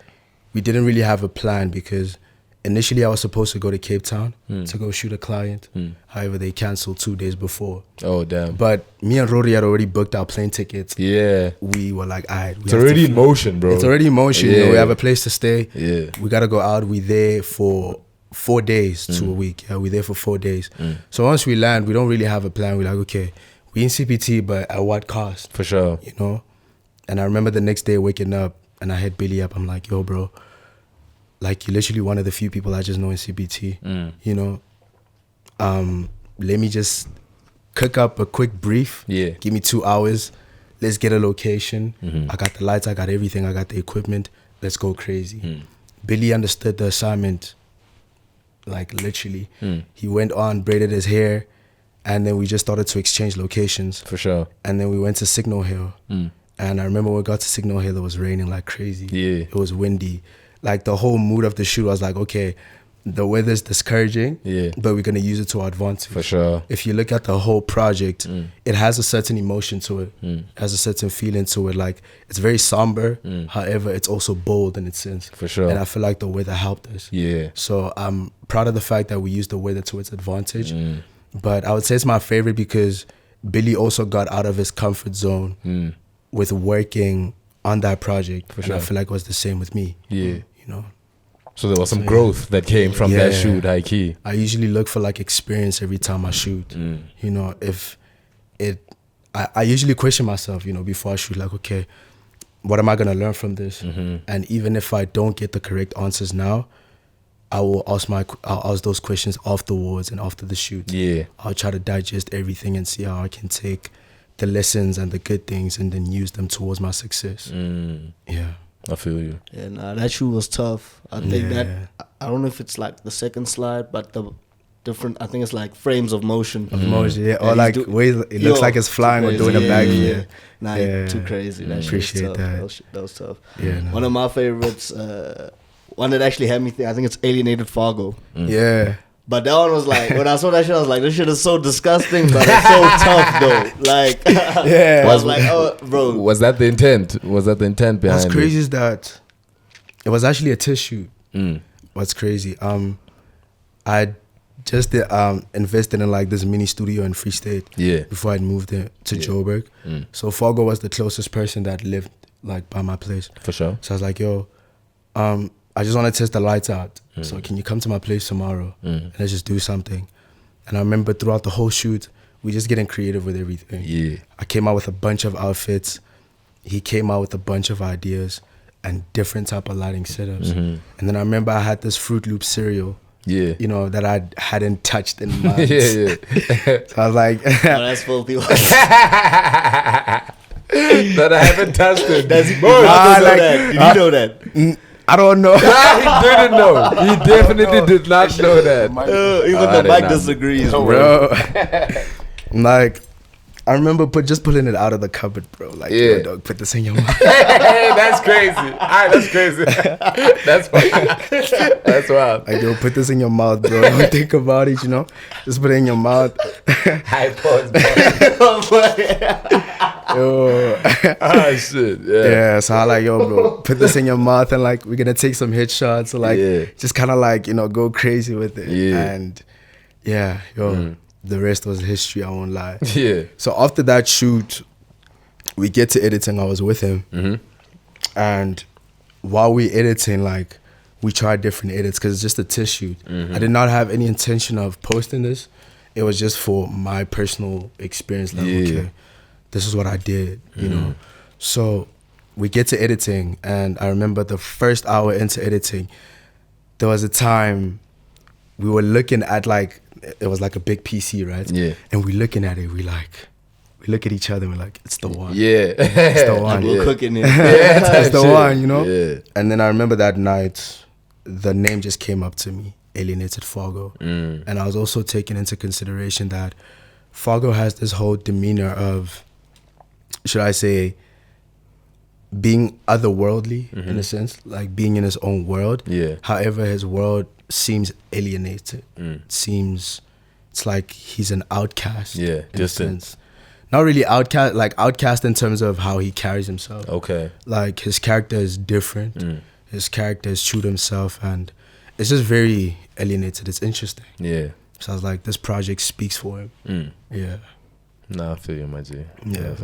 [SPEAKER 5] we didn't really have a plan because initially I was supposed to go to Cape Town to go shoot a client. However, they canceled 2 days before.
[SPEAKER 4] Oh, damn.
[SPEAKER 5] But me and Rory had already booked our plane tickets. We were like, all right.
[SPEAKER 4] It's already in motion, bro.
[SPEAKER 5] It's already in motion. You know, we have a place to stay. We got to go out. We there for 4 days to a week. We're there for 4 days. So once we land, we don't really have a plan. We're like, okay, we in CPT, but at what cost?
[SPEAKER 4] For sure.
[SPEAKER 5] You know? And I remember the next day waking up and I hit Billy up. I'm like, yo, bro, like you're literally one of the few people I just know in CPT. You know, let me just cook up a quick brief. Give me 2 hours. Let's get a location. I got the lights. I got everything. I got the equipment. Let's go crazy. Billy understood the assignment, like literally. He went on, braided his hair, and then we just started to exchange locations.
[SPEAKER 4] For sure.
[SPEAKER 5] And then we went to Signal Hill. And I remember when we got to Signal Hill, it was raining like crazy. It was windy. Like the whole mood of the shoot was like, okay, the weather's discouraging, but we're going to use it to our advantage.
[SPEAKER 4] For sure.
[SPEAKER 5] If you look at the whole project, it has a certain emotion to it. It has a certain feeling to it. Like it's very somber. However, it's also bold in its sense.
[SPEAKER 4] For sure.
[SPEAKER 5] And I feel like the weather helped us. So I'm proud of the fact that we used the weather to its advantage. But I would say it's my favorite because Billy also got out of his comfort zone with working on that project. For sure. And I feel like it was the same with me. You know?
[SPEAKER 4] So there was some growth that came from that shoot, high key.
[SPEAKER 5] I usually look for like experience every time I shoot. You know, I usually question myself, you know, before I shoot, like, okay, what am I gonna learn from this? And even if I don't get the correct answers now, I'll ask those questions afterwards and after the shoot. I'll try to digest everything and see how I can take the lessons and the good things and then use them towards my success.
[SPEAKER 4] I feel you.
[SPEAKER 2] And that shoot was tough. I think that I don't know if it's like the second slide, but the different. I think it's like frames of motion.
[SPEAKER 5] Or like ways it looks like it's flying or doing a backflip.
[SPEAKER 2] Too crazy. That
[SPEAKER 5] appreciate that.
[SPEAKER 2] That was tough.
[SPEAKER 5] Yeah,
[SPEAKER 2] one of my favorites. One that actually had me think. I think it's Alienated Fargo.
[SPEAKER 5] Yeah.
[SPEAKER 2] But that one was like, when I saw that shit, I was like, this shit is so disgusting, but it's so tough though. Like, I was like, oh, bro.
[SPEAKER 4] Was that the intent? Was that the intent behind it?
[SPEAKER 5] What's crazy is that it was actually a tissue. What's crazy? I just invested in like this mini studio in Free State.
[SPEAKER 4] Yeah.
[SPEAKER 5] Before I moved there to Joburg. So Fargo was the closest person that lived like by my place.
[SPEAKER 4] For sure.
[SPEAKER 5] So I was like, yo, I just want to test the lights out. So can you come to my place tomorrow and let's just do something? And I remember throughout the whole shoot, we just getting creative with everything.
[SPEAKER 4] Yeah.
[SPEAKER 5] I came out with a bunch of outfits. He came out with a bunch of ideas and different type of lighting setups. And then I remember I had this Fruit Loop cereal.
[SPEAKER 4] Yeah.
[SPEAKER 5] You know, that I hadn't touched in months.
[SPEAKER 4] Yeah.
[SPEAKER 5] So I was like,
[SPEAKER 2] Oh, that's full of people.
[SPEAKER 4] That I haven't touched it.
[SPEAKER 2] Did you know that?
[SPEAKER 5] I don't know.
[SPEAKER 4] He didn't know. He definitely did not know that.
[SPEAKER 2] Even the mic disagrees,
[SPEAKER 5] bro. Like, I remember just pulling it out of the cupboard, bro. Like, yo, dog, put this in your mouth.
[SPEAKER 4] Hey, that's crazy. That's crazy. That's wild. That's wild.
[SPEAKER 5] Like, yo, put this in your mouth, bro. Don't think about it, you know? Just put it in your mouth.
[SPEAKER 4] High pause, bro.
[SPEAKER 5] Yo.
[SPEAKER 4] Ah, shit.
[SPEAKER 5] Yeah, so I like, yo, bro, put this in your mouth and like, we're going to take some hit shots. So like, just kind of like, you know, go crazy with it.
[SPEAKER 4] Yeah.
[SPEAKER 5] And the rest was history, I won't lie.
[SPEAKER 4] Yeah.
[SPEAKER 5] So after that shoot, we get to editing. I was with him. And while we editing, like, we tried different edits because it's just a tissue. I did not have any intention of posting this. It was just for my personal experience. Like, okay, this is what I did, you know. So we get to editing, and I remember the first hour into editing, there was a time we were looking at like, it was like a big PC, right?
[SPEAKER 4] Yeah.
[SPEAKER 5] And we looking at it, we look at each other and we're like, it's the one.
[SPEAKER 4] Yeah.
[SPEAKER 5] It's the one.
[SPEAKER 2] We're cooking it.
[SPEAKER 5] It's the one, you know?
[SPEAKER 4] Yeah.
[SPEAKER 5] And then I remember that night, the name just came up to me, Alienated Fargo. And I was also taking into consideration that Fargo has this whole demeanor of, should I say, being otherworldly in a sense, like being in his own world.
[SPEAKER 4] Yeah.
[SPEAKER 5] However, his world seems alienated. It's like he's an outcast.
[SPEAKER 4] Yeah,
[SPEAKER 5] in a sense. Not really outcast, like outcast in terms of how he carries himself.
[SPEAKER 4] Okay.
[SPEAKER 5] Like his character is different. His character is true to himself, and it's just very alienated. It's interesting.
[SPEAKER 4] Yeah.
[SPEAKER 5] So I was like, this project speaks for him. Yeah.
[SPEAKER 4] Nah, I feel you, my G.
[SPEAKER 5] Yeah.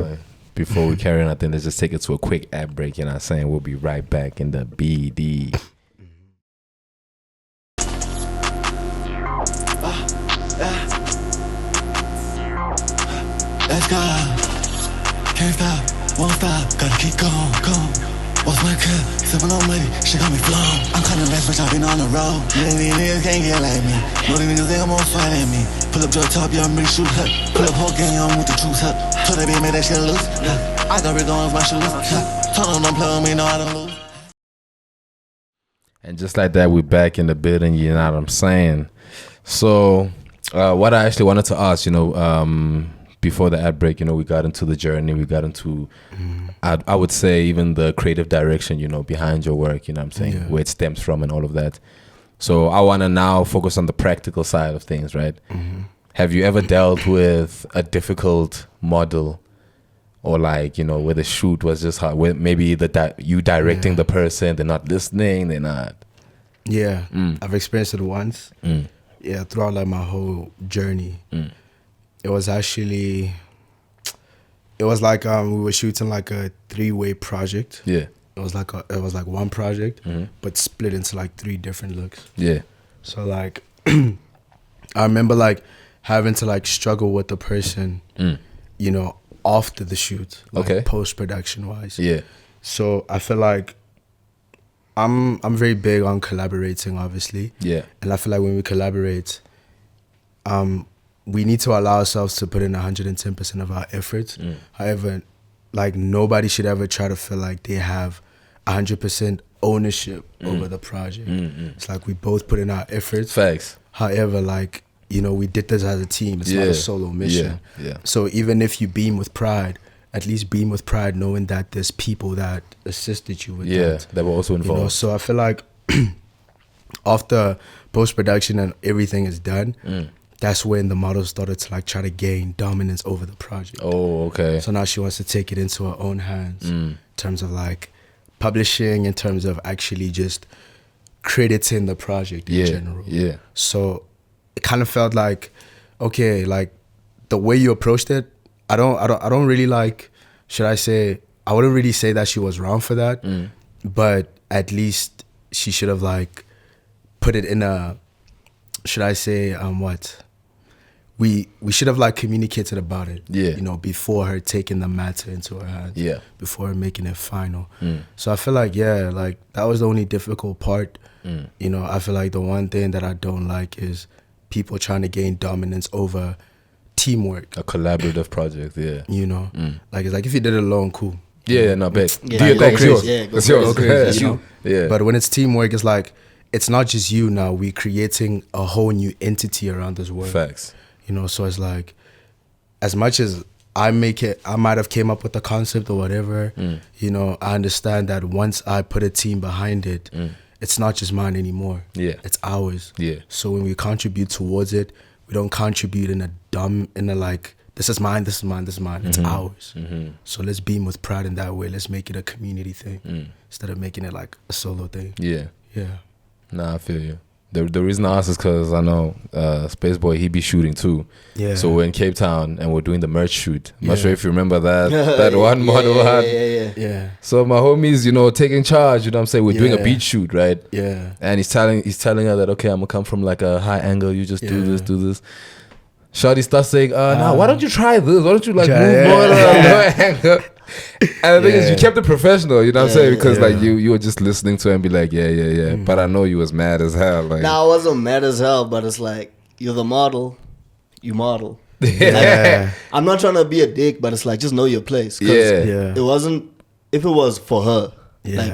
[SPEAKER 4] Before we carry on, I think let's just take it to a quick ad break. You know what I'm saying? We'll be right back in the BD.
[SPEAKER 3] Let's go. Can't stop, won't stop, gotta keep going. What's my cup? Sippin' on money, she got me flown. I'm kinda less, but I've been on the road. These niggas can't get like me. Know these niggas think I'm gon' fight at me. Pull up to the top, yeah, I'm ready to shoot up. Pull up whole gang, I'm with the troops up. Told that bitch, make that shit loose. I got rid of my shoes. Told them don't play with me, know I don't lose.
[SPEAKER 4] And just like that, we're back in the building, you know what I'm saying? So, what I actually wanted to ask, you know, before the ad break, you know, we got into the journey, we got into, I would say, even the creative direction, you know, behind your work, you know what I'm saying, where it stems from and all of that. So I want to now focus on the practical side of things, right? Have you ever dealt with a difficult model, or like, you know, where the shoot was just hard, where maybe you directing the person, they're not listening, they're not...
[SPEAKER 5] Yeah, I've experienced it once. Yeah, throughout like my whole journey. It was actually, we were shooting like a 3-way project.
[SPEAKER 4] Yeah.
[SPEAKER 5] It was like one project, but split into like 3 different looks.
[SPEAKER 4] Yeah.
[SPEAKER 5] So like, I remember like having to like struggle with the person, you know, after the shoot, like post-production wise.
[SPEAKER 4] Yeah.
[SPEAKER 5] So I feel like I'm very big on collaborating, obviously.
[SPEAKER 4] Yeah.
[SPEAKER 5] And I feel like when we collaborate, we need to allow ourselves to put in 110% of our efforts. However, like nobody should ever try to feel like they have 100% ownership over the project. It's like we both put in our efforts.
[SPEAKER 4] Facts.
[SPEAKER 5] However, like, you know, we did this as a team. It's not a solo mission.
[SPEAKER 4] Yeah.
[SPEAKER 5] So even if you beam with pride, at least beam with pride knowing that there's people that assisted you with
[SPEAKER 4] that were also involved.
[SPEAKER 5] You know, so I feel like after post-production and everything is done, that's when the model started to like try to gain dominance over the project.
[SPEAKER 4] Oh, okay.
[SPEAKER 5] So now she wants to take it into her own hands in terms of like publishing, in terms of actually just crediting the project in general.
[SPEAKER 4] Yeah.
[SPEAKER 5] So it kind of felt like, okay, like the way you approached it, I don't really like, should I say, I wouldn't really say that she was wrong for that, but at least she should have like put it in a, should I say, we should have like communicated about it, you know, before her taking the matter into her hands, before her making it final. So I feel like, like that was the only difficult part. You know, I feel like the one thing that I don't like is people trying to gain dominance over teamwork.
[SPEAKER 4] A collaborative project,
[SPEAKER 5] you know, like it's like if you did it alone, cool.
[SPEAKER 4] No, bet.
[SPEAKER 2] Yeah,
[SPEAKER 4] Do your
[SPEAKER 2] go
[SPEAKER 4] thing, it's yours.
[SPEAKER 2] crazy. Yeah, go
[SPEAKER 4] It's yours.
[SPEAKER 2] crazy.
[SPEAKER 5] It's you.
[SPEAKER 4] Yeah.
[SPEAKER 5] But when it's teamwork, it's like it's not just you now. We're creating a whole new entity around this world.
[SPEAKER 4] Facts.
[SPEAKER 5] You know, so it's like, as much as I might have came up with the concept or whatever, you know, I understand that once I put a team behind it, it's not just mine anymore.
[SPEAKER 4] Yeah.
[SPEAKER 5] It's ours.
[SPEAKER 4] Yeah.
[SPEAKER 5] So when we contribute towards it, we don't contribute in a like, this is mine, this is mine, this is mine. It's ours. So let's beam with pride in that way. Let's make it a community thing instead of making it like a solo thing.
[SPEAKER 4] Yeah.
[SPEAKER 5] Yeah.
[SPEAKER 4] Nah, I feel you. The reason I ask is because I know Spaceboy, he be shooting too.
[SPEAKER 5] Yeah.
[SPEAKER 4] So we're in Cape Town and we're doing the merch shoot. I'm not sure if you remember that one model had.
[SPEAKER 5] Yeah.
[SPEAKER 4] So my homies, you know, taking charge, you know what I'm saying? We're doing a beat shoot, right?
[SPEAKER 5] Yeah.
[SPEAKER 4] And he's telling her that, okay, I'm gonna come from like a high angle, you just do this. Shawty starts saying, nah, why don't you try this? Why don't you like move more on a low angle? And the thing is, you kept it professional, you know what I'm saying? Because like you were just listening to him and be like, yeah. But I know you was mad as hell. Like,
[SPEAKER 2] Nah, I wasn't mad as hell, but it's like, you're the model, you model.
[SPEAKER 5] Yeah.
[SPEAKER 2] I'm not trying to be a dick, but it's like, just know your place. 'Cause
[SPEAKER 5] Yeah.
[SPEAKER 2] it wasn't, if it was for her,
[SPEAKER 5] Yeah.
[SPEAKER 2] like,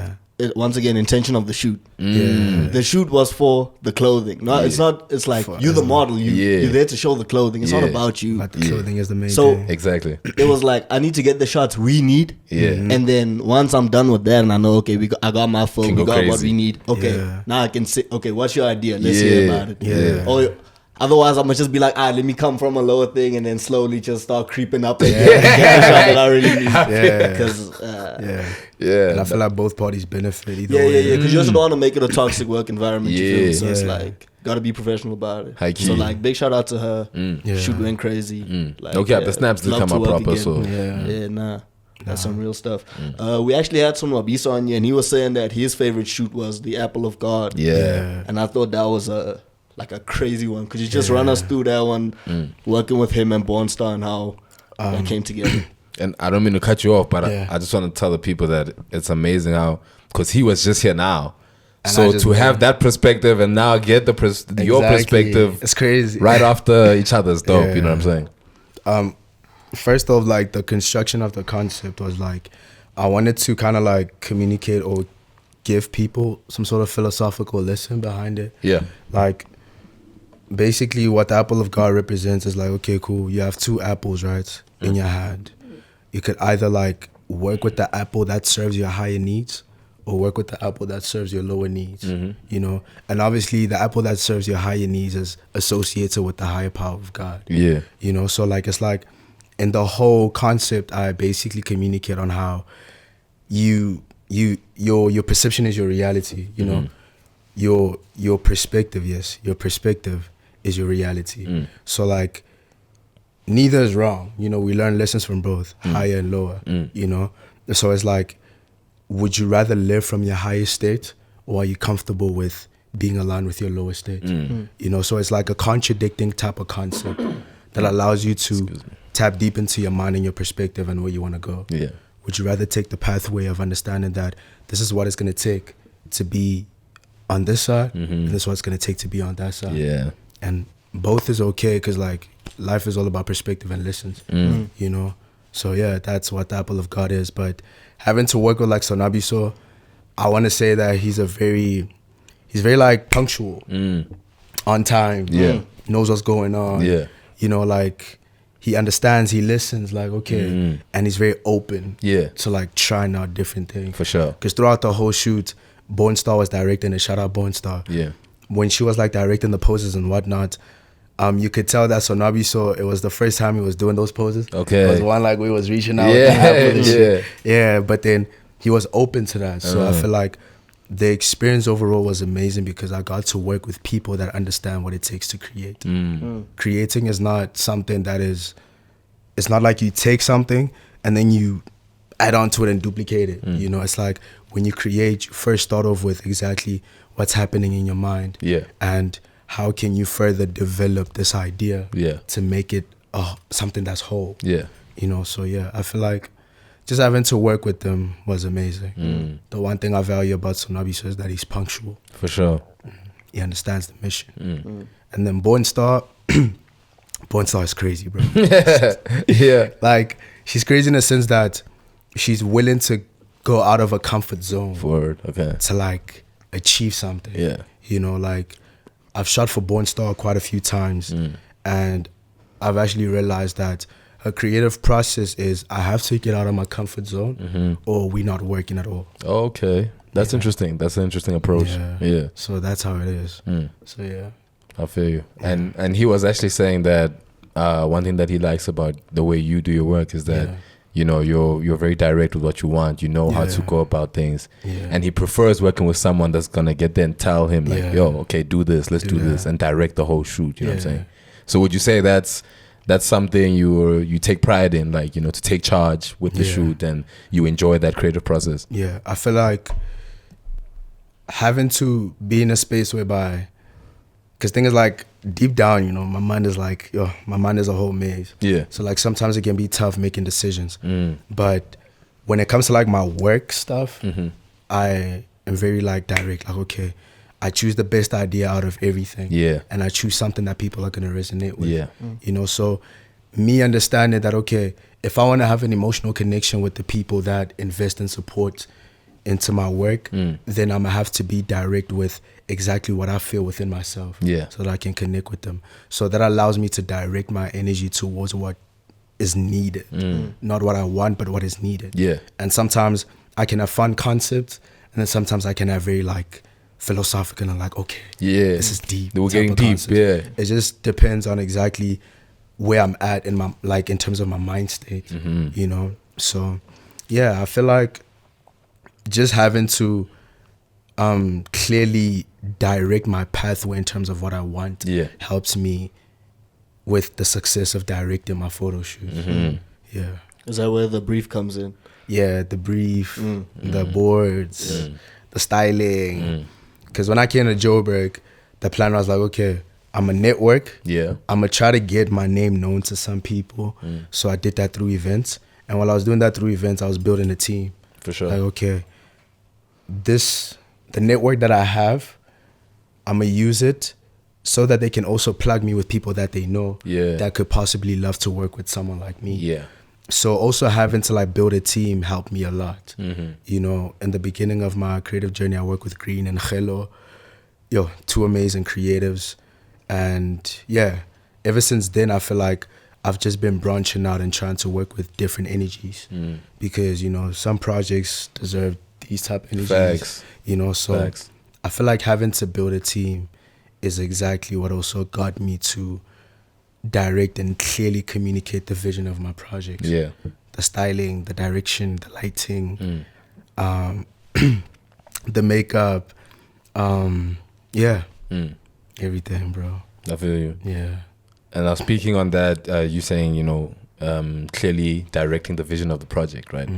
[SPEAKER 2] once again, intention of the shoot.
[SPEAKER 5] Yeah.
[SPEAKER 2] The shoot was for the clothing. No, it's not, it's like, you're the model, you're there to show the clothing. It's not about you.
[SPEAKER 5] But the clothing is the main
[SPEAKER 2] So-
[SPEAKER 5] thing.
[SPEAKER 4] exactly.
[SPEAKER 2] It was like, I need to get the shots we need. And then once I'm done with that and I know, okay, I got my phone,
[SPEAKER 4] Can
[SPEAKER 2] we
[SPEAKER 4] go
[SPEAKER 2] got what
[SPEAKER 4] crazy.
[SPEAKER 2] we need. Okay,
[SPEAKER 5] Yeah.
[SPEAKER 2] now I can say, okay, what's your idea? Let's hear about it.
[SPEAKER 5] Yeah.
[SPEAKER 2] Or otherwise, I'm going to just be like, let me come from a lower thing and then slowly just start creeping up and get the shot that I really need.
[SPEAKER 5] Yeah.
[SPEAKER 2] Because,
[SPEAKER 5] And I feel like both parties benefit either
[SPEAKER 2] yeah,
[SPEAKER 5] way.
[SPEAKER 2] because you also don't want to make it a toxic work environment. You feel? So it's
[SPEAKER 5] Yeah.
[SPEAKER 2] like, got to be professional about it.
[SPEAKER 4] High key.
[SPEAKER 2] So like, big shout out to her.
[SPEAKER 5] Yeah.
[SPEAKER 2] Shoot went crazy. Like,
[SPEAKER 4] Okay, the snaps did
[SPEAKER 2] love
[SPEAKER 4] come
[SPEAKER 2] to
[SPEAKER 4] out
[SPEAKER 2] work
[SPEAKER 4] proper,
[SPEAKER 2] again.
[SPEAKER 4] so.
[SPEAKER 2] Yeah, nah. That's some real stuff. We actually had some Wabisa on here, and he was saying that his favorite shoot was the Apple of God.
[SPEAKER 4] Yeah.
[SPEAKER 2] And I thought that was a crazy one. Could you just run us through that one, working with him and Bornstar and how that came together?
[SPEAKER 4] And I don't mean to cut you off, but
[SPEAKER 5] Yeah.
[SPEAKER 4] I just want to tell the people that it's amazing how, because he was just here now.
[SPEAKER 5] And
[SPEAKER 4] So
[SPEAKER 5] I just
[SPEAKER 4] to
[SPEAKER 5] went-
[SPEAKER 4] have that perspective and now get your
[SPEAKER 5] Exactly.
[SPEAKER 4] perspective
[SPEAKER 5] It's crazy.
[SPEAKER 4] right after each other's dope, you know what I'm
[SPEAKER 5] Yeah.
[SPEAKER 4] saying?
[SPEAKER 5] First off, like the construction of the concept was like, I wanted to kind of like communicate or give people some sort of philosophical lesson behind it.
[SPEAKER 4] Yeah.
[SPEAKER 5] Like, basically what the apple of God represents is like, okay, cool, you have two apples, right, in your hand. You could either like work with the apple that serves your higher needs or work with the apple that serves your lower needs, you know? And obviously the apple that serves your higher needs is associated with the higher power of God.
[SPEAKER 4] Yeah.
[SPEAKER 5] You know, so like, it's like in the whole concept, I basically communicate on how your perception is your reality, you know? Your perspective, yes, your perspective is your reality. So like, neither is wrong. You know, we learn lessons from both, higher and lower, you know? So it's like, would you rather live from your higher state or are you comfortable with being aligned with your lower state? You know, so it's like a contradicting type of concept that allows you to tap deep into your mind and your perspective and where you want to go.
[SPEAKER 4] Yeah.
[SPEAKER 5] Would you rather take the pathway of understanding that this is what it's going to take to be on this side and this is what it's going to take to be on that side?
[SPEAKER 4] Yeah.
[SPEAKER 5] And both is okay because like life is all about perspective and lessons, you know? So yeah, that's what the apple of God is. But having to work with like Sonabiso, I want to say that he's very like punctual, on time.
[SPEAKER 4] Yeah.
[SPEAKER 5] Knows what's going on.
[SPEAKER 4] Yeah.
[SPEAKER 5] You know, like he understands, he listens, like, okay. And he's very open to like trying out different things.
[SPEAKER 4] For sure.
[SPEAKER 5] Because throughout the whole shoot, Born Star was directing it. Shout out Born Star.
[SPEAKER 4] Yeah.
[SPEAKER 5] When she was like directing the poses and whatnot, you could tell that Sonabi, so it was the first time he was doing those poses.
[SPEAKER 4] Okay.
[SPEAKER 5] It was one like we was reaching out. Yeah, but then he was open to that. So I feel like the experience overall was amazing because I got to work with people that understand what it takes to create. Creating is not something that is, it's not like you take something and then you add on to it and duplicate it. You know, it's like when you create, you first start off with exactly what's happening in your mind.
[SPEAKER 4] Yeah.
[SPEAKER 5] And how can you further develop this idea to make it something that's whole.
[SPEAKER 4] Yeah.
[SPEAKER 5] You know, so yeah, I feel like just having to work with them was amazing. The one thing I value about Sonabi is that he's punctual.
[SPEAKER 4] For sure.
[SPEAKER 5] He understands the mission. And then Born Star, Born Star is crazy, bro.
[SPEAKER 4] Yeah.
[SPEAKER 5] Like, she's crazy in the sense that she's willing to go out of a comfort zone
[SPEAKER 4] Forward. Okay.
[SPEAKER 5] to like achieve something.
[SPEAKER 4] Yeah.
[SPEAKER 5] You know, like I've shot for Born Star quite a few times and I've actually realized that her creative process is I have to get out of my comfort zone or we're not working at all.
[SPEAKER 4] Okay. That's interesting. That's an interesting approach. Yeah.
[SPEAKER 5] So that's how it is. So yeah.
[SPEAKER 4] I feel you. And he was actually saying that one thing that he likes about the way you do your work is that you know you're very direct with what you want. You know how to go about things. And he prefers working with someone that's gonna get there and tell him like, yo, okay, do this, let's do this, and direct the whole shoot. You know what I'm saying? So would you say that's something you take pride in, like, you know, to take charge with the shoot and you enjoy that creative process?
[SPEAKER 5] Yeah, I feel like having to be in a space whereby, because thing is like deep down, you know, my mind is like, my mind is a whole maze.
[SPEAKER 4] Yeah.
[SPEAKER 5] So like sometimes it can be tough making decisions. But when it comes to like my work stuff, I am very like direct, like, okay, I choose the best idea out of everything.
[SPEAKER 4] Yeah.
[SPEAKER 5] And I choose something that people are going to resonate with.
[SPEAKER 4] Yeah.
[SPEAKER 5] You know, so me understanding that, okay, if I want to have an emotional connection with the people that invest and support into my work, then I'm going to have to be direct with exactly what I feel within myself.
[SPEAKER 4] Yeah.
[SPEAKER 5] So that I can connect with them. So that allows me to direct my energy towards what is needed. Not what I want, but what is needed.
[SPEAKER 4] Yeah.
[SPEAKER 5] And sometimes I can have fun concepts, and then sometimes I can have very like philosophical and like, okay, this is deep.
[SPEAKER 4] We're getting
[SPEAKER 5] of
[SPEAKER 4] deep,
[SPEAKER 5] concepts.
[SPEAKER 4] yeah.
[SPEAKER 5] It just depends on exactly where I'm at in my, like, in terms of my mind state, you know? So yeah, I feel like just having to clearly direct my pathway in terms of what I want helps me with the success of directing my photo shoots. Yeah.
[SPEAKER 2] Is that where the brief comes in?
[SPEAKER 5] Yeah, the brief, the boards, the styling. Because when I came to Joburg, the plan was like, okay, I'm a network.
[SPEAKER 4] Yeah. I'm
[SPEAKER 5] going to try to get my name known to some people. So I did that through events. And while I was doing that through events, I was building a team.
[SPEAKER 4] For sure.
[SPEAKER 5] Like, okay, the network that I have, I'm going to use it so that they can also plug me with people that they know that could possibly love to work with someone like me.
[SPEAKER 4] Yeah.
[SPEAKER 5] So also having to like build a team helped me a lot. You know, in the beginning of my creative journey, I worked with Green and Hello, two amazing creatives. And yeah, ever since then, I feel like I've just been branching out and trying to work with different energies because, you know, some projects deserve these type of energies.
[SPEAKER 4] Facts.
[SPEAKER 5] You know, so
[SPEAKER 4] Facts.
[SPEAKER 5] I feel like having to build a team is exactly what also got me to direct and clearly communicate the vision of my projects.
[SPEAKER 4] Yeah.
[SPEAKER 5] The styling, the direction, the lighting, the makeup, everything, bro.
[SPEAKER 4] I feel you.
[SPEAKER 5] Yeah.
[SPEAKER 4] And now speaking on that, you saying, you know, clearly directing the vision of the project, right?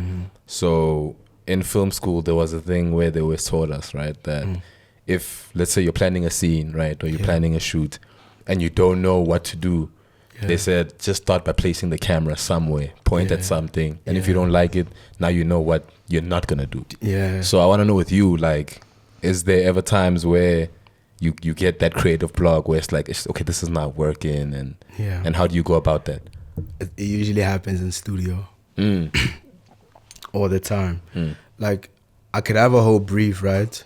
[SPEAKER 4] So in film school, there was a thing where they always taught us, right, that if, let's say you're planning a scene, right, or you're planning a shoot and you don't know what to do, they said, just start by placing the camera somewhere, point at something. And if you don't like it, now you know what you're not going to do.
[SPEAKER 5] Yeah.
[SPEAKER 4] So I want to know with you, like, is there ever times where you get that creative block where it's like, okay, this is not working, and how do you go about that?
[SPEAKER 5] It usually happens in studio all the time. Like, I could have a whole brief, right?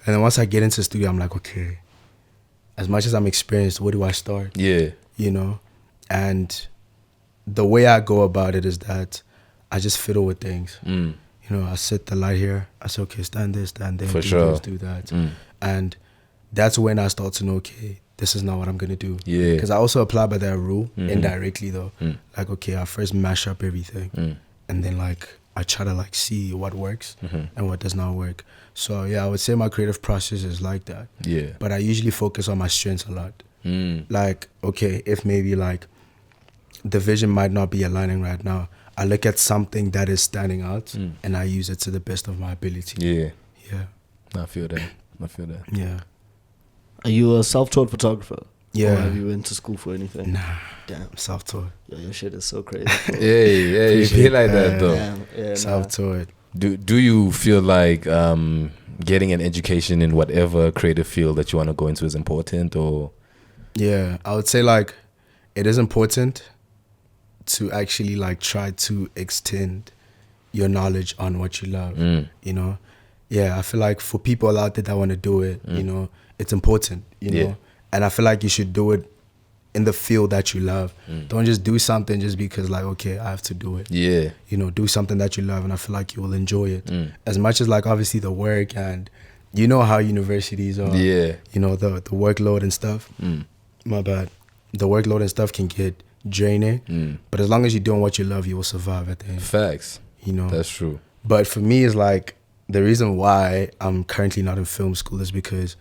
[SPEAKER 5] And then once I get into the studio, I'm like, okay, as much as I'm experienced, where do I start?
[SPEAKER 4] Yeah.
[SPEAKER 5] You know? And the way I go about it is that I just fiddle with things. You know, I set the light here. I say, okay, stand there,
[SPEAKER 4] For
[SPEAKER 5] do
[SPEAKER 4] sure.
[SPEAKER 5] this, do that. And that's when I start to know, okay, this is not what I'm going to do.
[SPEAKER 4] Yeah.
[SPEAKER 5] Because I also apply by that rule indirectly, though. Like, okay, I first mash up everything. And then, like, I try to, like, see what works and what does not work. So, yeah, I would say my creative process is like that.
[SPEAKER 4] Yeah.
[SPEAKER 5] But I usually focus on my strengths a lot. Like, okay, if maybe, like, the vision might not be aligning right now, I look at something that is standing out and I use it to the best of my ability.
[SPEAKER 4] Yeah.
[SPEAKER 5] Yeah.
[SPEAKER 4] I feel that.
[SPEAKER 5] Yeah.
[SPEAKER 2] Are you a self-taught photographer?
[SPEAKER 5] Yeah.
[SPEAKER 2] Or have you went to school for anything?
[SPEAKER 5] Nah.
[SPEAKER 2] Damn.
[SPEAKER 5] I'm self-taught.
[SPEAKER 2] Yo, your shit is so crazy.
[SPEAKER 4] Yeah, you feel like that though.
[SPEAKER 2] Damn. Yeah,
[SPEAKER 5] Self-taught.
[SPEAKER 4] Do you feel like getting an education in whatever creative field that you want to go into is important, or?
[SPEAKER 5] Yeah, I would say like it is important to actually like try to extend your knowledge on what you love. You know, yeah, I feel like for people out there that want to do it, you know, it's important. You know, and I feel like you should do it in the field that you love. Don't just do something just because like, okay, I have to do it.
[SPEAKER 4] Yeah.
[SPEAKER 5] You know, do something that you love, and I feel like you will enjoy it as much as like obviously the work, and you know how universities are.
[SPEAKER 4] Yeah.
[SPEAKER 5] You know the workload and stuff. My bad. The workload and stuff can get draining, but as long as you're doing what you love, you will survive at the end.
[SPEAKER 4] Facts.
[SPEAKER 5] You know.
[SPEAKER 4] That's true.
[SPEAKER 5] But for me, it's like the reason why I'm currently not in film school is because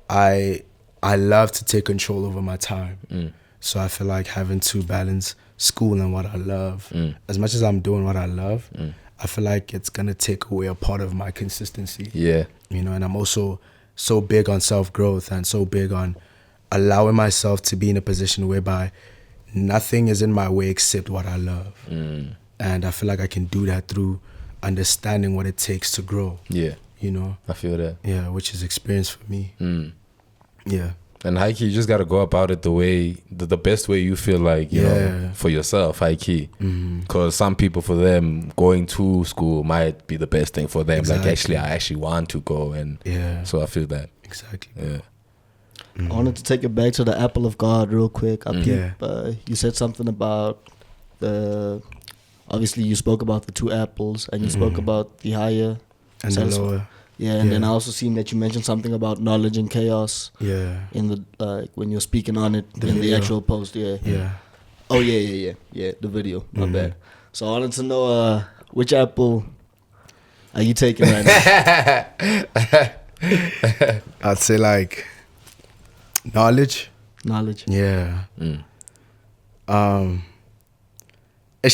[SPEAKER 5] I love to take control over my time. So I feel like having to balance school and what I love. As much as I'm doing what I love, I feel like it's gonna take away a part of my consistency.
[SPEAKER 4] Yeah.
[SPEAKER 5] You know, and I'm also so big on self-growth and so big on allowing myself to be in a position whereby nothing is in my way except what I love. And I feel like I can do that through understanding what it takes to grow.
[SPEAKER 4] Yeah.
[SPEAKER 5] You know?
[SPEAKER 4] I feel that.
[SPEAKER 5] Yeah, which is experience for me. Yeah.
[SPEAKER 4] And high key, you just gotta go about it the way, the best way you feel like, you know, for yourself, high key. Because some people, for them, going to school might be the best thing for them.
[SPEAKER 5] Exactly.
[SPEAKER 4] Like, actually, I actually want to go, and so I feel that.
[SPEAKER 5] Exactly.
[SPEAKER 4] Yeah.
[SPEAKER 2] I wanted to take it back to the apple of God real quick.
[SPEAKER 5] Yeah.
[SPEAKER 2] You said something about obviously you spoke about the two apples, and you spoke about the higher
[SPEAKER 5] And the lower.
[SPEAKER 2] Yeah, and then I also seen that you mentioned something about knowledge and chaos.
[SPEAKER 5] Yeah.
[SPEAKER 2] In the when you're speaking on it in the
[SPEAKER 5] video.
[SPEAKER 2] actual post. Yeah.
[SPEAKER 5] Yeah.
[SPEAKER 2] Oh yeah. The video. My bad. So I wanted to know which apple are you taking right now?
[SPEAKER 5] I'd say like knowledge.
[SPEAKER 2] Knowledge.
[SPEAKER 5] Yeah.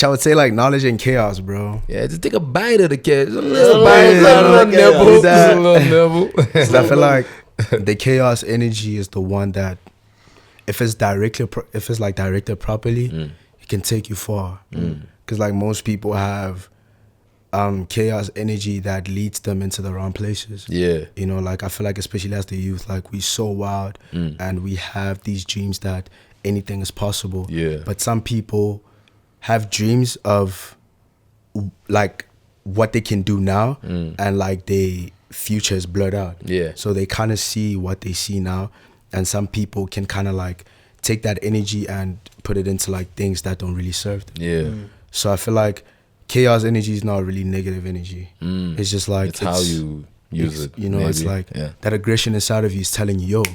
[SPEAKER 5] I would say like knowledge and chaos, bro.
[SPEAKER 4] Yeah, just take a bite of the cat. Just a
[SPEAKER 2] little
[SPEAKER 4] bite,
[SPEAKER 2] bite
[SPEAKER 4] little
[SPEAKER 2] of the
[SPEAKER 4] nibble.
[SPEAKER 2] chaos.
[SPEAKER 4] Just a little nibble.
[SPEAKER 5] So I feel like the chaos energy is the one that, if it's like directed properly, it can take you far. Because like most people have chaos energy that leads them into the wrong places.
[SPEAKER 4] Yeah.
[SPEAKER 5] You know, like I feel like especially as the youth, like we so wild and we have these dreams that anything is possible.
[SPEAKER 4] Yeah.
[SPEAKER 5] But some people have dreams of like what they can do now and like their future is blurred out.
[SPEAKER 4] Yeah.
[SPEAKER 5] So they kind of see what they see now, and some people can kind of like take that energy and put it into like things that don't really serve them.
[SPEAKER 4] Yeah.
[SPEAKER 5] So I feel like chaos energy is not really negative energy. It's just like
[SPEAKER 4] It's how you use it.
[SPEAKER 5] You know,
[SPEAKER 4] maybe.
[SPEAKER 5] it's like that aggression inside of you is telling you,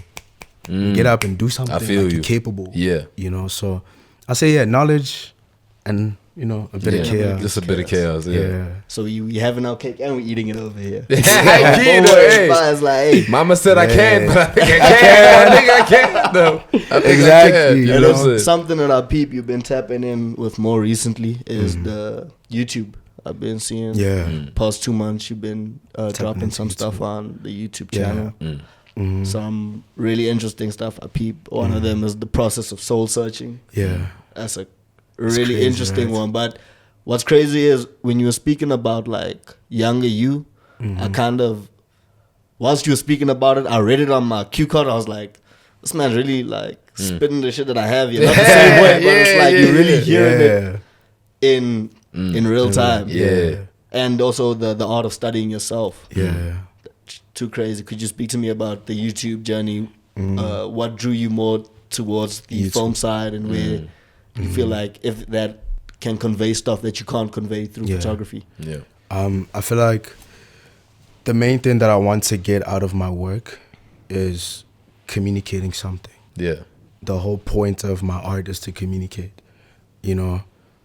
[SPEAKER 5] yo, get up and do something.
[SPEAKER 4] I feel
[SPEAKER 5] like
[SPEAKER 4] you.
[SPEAKER 5] You're capable.
[SPEAKER 4] Yeah.
[SPEAKER 5] You know, so I say knowledge and you know a bit of chaos.
[SPEAKER 4] Just a bit of chaos. Yeah.
[SPEAKER 2] So we having our cake and we eating it over here.
[SPEAKER 4] High key, though, hey.
[SPEAKER 2] It's like, hey.
[SPEAKER 4] Mama said I can't, but I think I can. I think I can, though. I think
[SPEAKER 5] Exactly,
[SPEAKER 4] I can,
[SPEAKER 5] you
[SPEAKER 4] you
[SPEAKER 2] And
[SPEAKER 4] know
[SPEAKER 2] then
[SPEAKER 4] what I'm saying?
[SPEAKER 2] something that I peep you've been tapping in with more recently is the YouTube. I've been seeing past 2 months you've been dropping some stuff on the YouTube channel. Some really interesting stuff I peep. One of them is the process of soul searching.
[SPEAKER 5] Yeah.
[SPEAKER 2] That's a really
[SPEAKER 5] crazy,
[SPEAKER 2] interesting
[SPEAKER 5] right?
[SPEAKER 2] one. But what's crazy is when you were speaking about like younger you, I kind of, whilst you were speaking about it, I read it on my cue card. I was like, this man really like spitting the shit that I have here. Not the same way, but it's like you're really hearing it in real time.
[SPEAKER 4] Yeah.
[SPEAKER 2] and also the art of studying yourself.
[SPEAKER 5] Yeah.
[SPEAKER 2] Too crazy. Could you speak to me about the YouTube journey? What drew you more towards the
[SPEAKER 5] YouTube.
[SPEAKER 2] film side, and where you feel like if that can convey stuff that you can't convey through photography?
[SPEAKER 4] Yeah.
[SPEAKER 5] I feel like the main thing that I want to get out of my work is communicating something.
[SPEAKER 4] Yeah.
[SPEAKER 5] The whole point of my art is to communicate. You know,